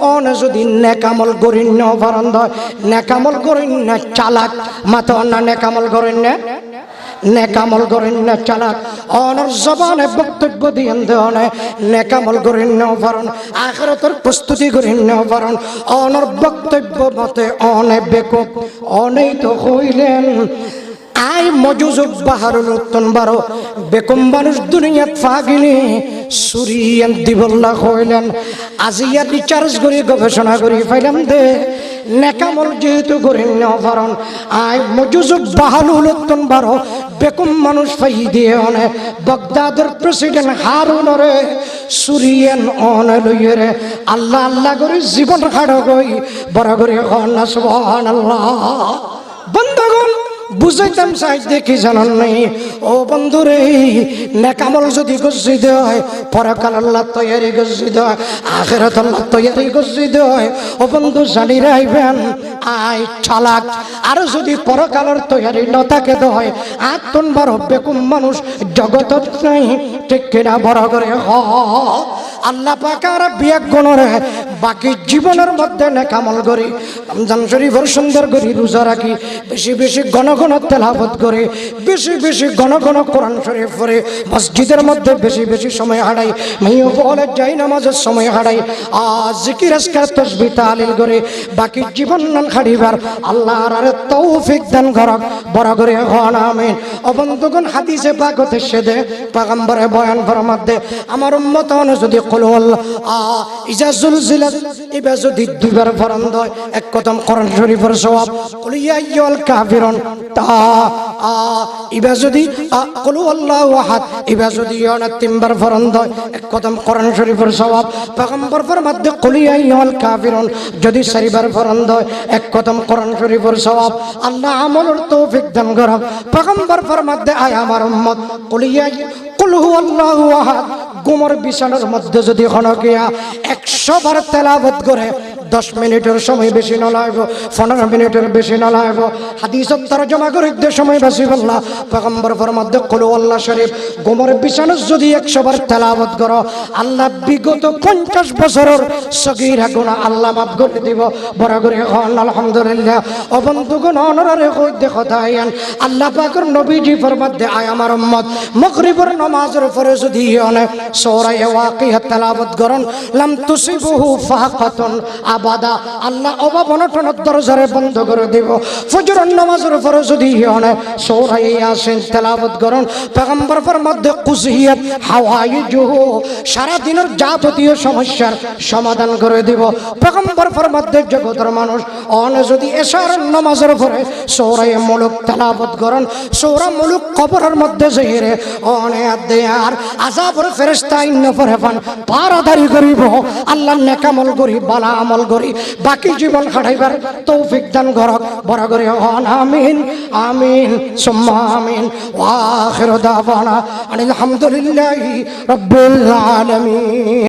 অনে যদি নেকামল করেন না পারন দয় নেকামল করেন না চালাক মাথা অন্য নেকামল করেন না নেকামল করেন না চালাক অনর জবানে বক্তব্য দিয়েন দেওয়ানে নেকামল করেন না পারন আখিরাতের প্রস্তুতি করেন না পারন অনর বক্তব্য মতে অনে বেকুব অনেই তো হইলেন আই মজুজুব বাহারুল উত্তন বারো বেকুম মানুষ দুনিয়াত ফাগিনি সুরিয়ান দিবল্লা হইলেন আজিয়া রিচার্জ করি গবেষণা করি পাইলাম দে নেকামল যেহেতু করেন না পারন আই মজুজুব বাহারুল উত্তন বারো বেকুম মানুষ ফাই দিয়ে অনে বাগদাদের প্রেসিডেন্ট হারুনরে সুরিয়ান অনে লইয়ে রে আল্লাহ আল্লাহ করে জীবন খাড়ো গই বড় করে না সুবহানাল্লাহ বন্ধুগণ বুঝাইতাম চাই দেখি জানান নাই ও বন্ধুরে নেকামল যদি গজ্জিত হয় পরকাল আল্লাহ তৈয়ারি গজ্জিত হয় আখিরাত আল্লাহ তৈয়ারি গজ্জিত হয় ও বন্ধু জানি রাইবেন আই চালাক আর যদি পরকালের তৈয়ারি ন থাকে তো হয় আত্মন বড় বেকুম মানুষ জগতত নাই ঠিক কিনা বড় করে আল্লাহ পাক আর বিয়াক গণরে বাকি জীবনের মধ্যে নেকামল করি রমজান শরীফের সুন্দর করি রোজা রাখি বেশি বেশি ঘন ঘন তেলাওয়াত করে বেশি বেশি ঘন ঘন কোরআন শরীফ পড়ে মসজিদের মধ্যে বেশি বেশি সময় হারাই মাইও বলে যাই নামাজের সময় হারাই আর জিকির আজকার তাসবিহ তাহলিল করে বাকি জীবন নান খাড়িবার আল্লাহর আরে তৌফিক দান করক বড় করে হন আমিন ও বন্ধুগণ হাদিসে পাক হতে সেদে পয়গম্বরে বয়ান ফরমাতে আমার উম্মত যদি কুল ইজা জুলজিলাত ইবা যদি দুইবার ফরন্দ এক কদম কোরআন শরীফের সওয়াব কুল ইয়া আইয়ুল কাফিরুন তা ইবা যদি কুল আল্লাহু আহাদ ইবা যদি অনা তিনবার ফরন্দ এক কদম কোরআন শরীফের সওয়াব পয়গম্বর ফরমাতে কুল ইয়া আইয়ুল কাফিরুন যদি চারিবার ফরন্দ এক কদম কোরআন শরীফের সওয়াব আল্লাহ আমলের তৌফিক দান করক পয়গম্বর ফরমাতে আয় আমার উম্মত কুল ইয়া কুল হুয়াল্লাহু আহাদ গুমর বিছানার মধ্যে যদি হনকিয়া 100 বার তেলাওয়াত করে 10 মিনিটের সময় বেশি না লাগবে 15 মিনিটের বেশি না লাগবে হাদিসত তরজমা করে দে সময় বেশি বললা পয়গম্বর ফরমাতে কুল আল্লাহ শরীফ গুমর বিছানা যদি 100 বার তেলাওয়াত করো আল্লাহ বিগত 50 বছরের সগীরা গুনাহ আল্লাহ মাফ করে দিব বড় করে আলহামদুলিল্লাহ ও বন্ধুগণ অনরে কই দেখো তাইয়ান আল্লাহ পাকের নবীজি ফরমাতে আয় আমার উম্মত মাগরিবের নামাজের পরে যদি অনেক সূরা ওয়াকিয়া তেলাওয়াত করেন লাম তুসিবহু ফাকাতুন আবাদা আল্লাহ অভাব অনটনের দরজারে বন্ধ করে দিব ফজরের নামাজের পরে যদি অনেক সূরা ইয়াসিন তেলাওয়াত করেন পয়গম্বর ফরমাতে কুসিয়াত হাওয়াইজুহু সারা দিনের যাবতীয় সমস্যার সমাধান করে দিব পয়গম্বর ফরমাতে জগতের মানুষ অনে যদি এশার নামাজের পরে সূরা মুলক তেলাওয়াত করেন সূরা মুলক কবরের মধ্যে যাইরে অনে দেয়ার আযাবের ফেরেশতা ইন্ন পরে পান পারাদারি করিব আল্লাহ নেক আমল করি বালা আমল করি বাকি জীবন কাটাইবার তৌফিক দান করক বড় করে হন আমিন আমিন সুম্মা আমিন ওয়া আখিরু দাওয়ানা আলহামদুলিল্লাহি রাব্বিল আলামিন।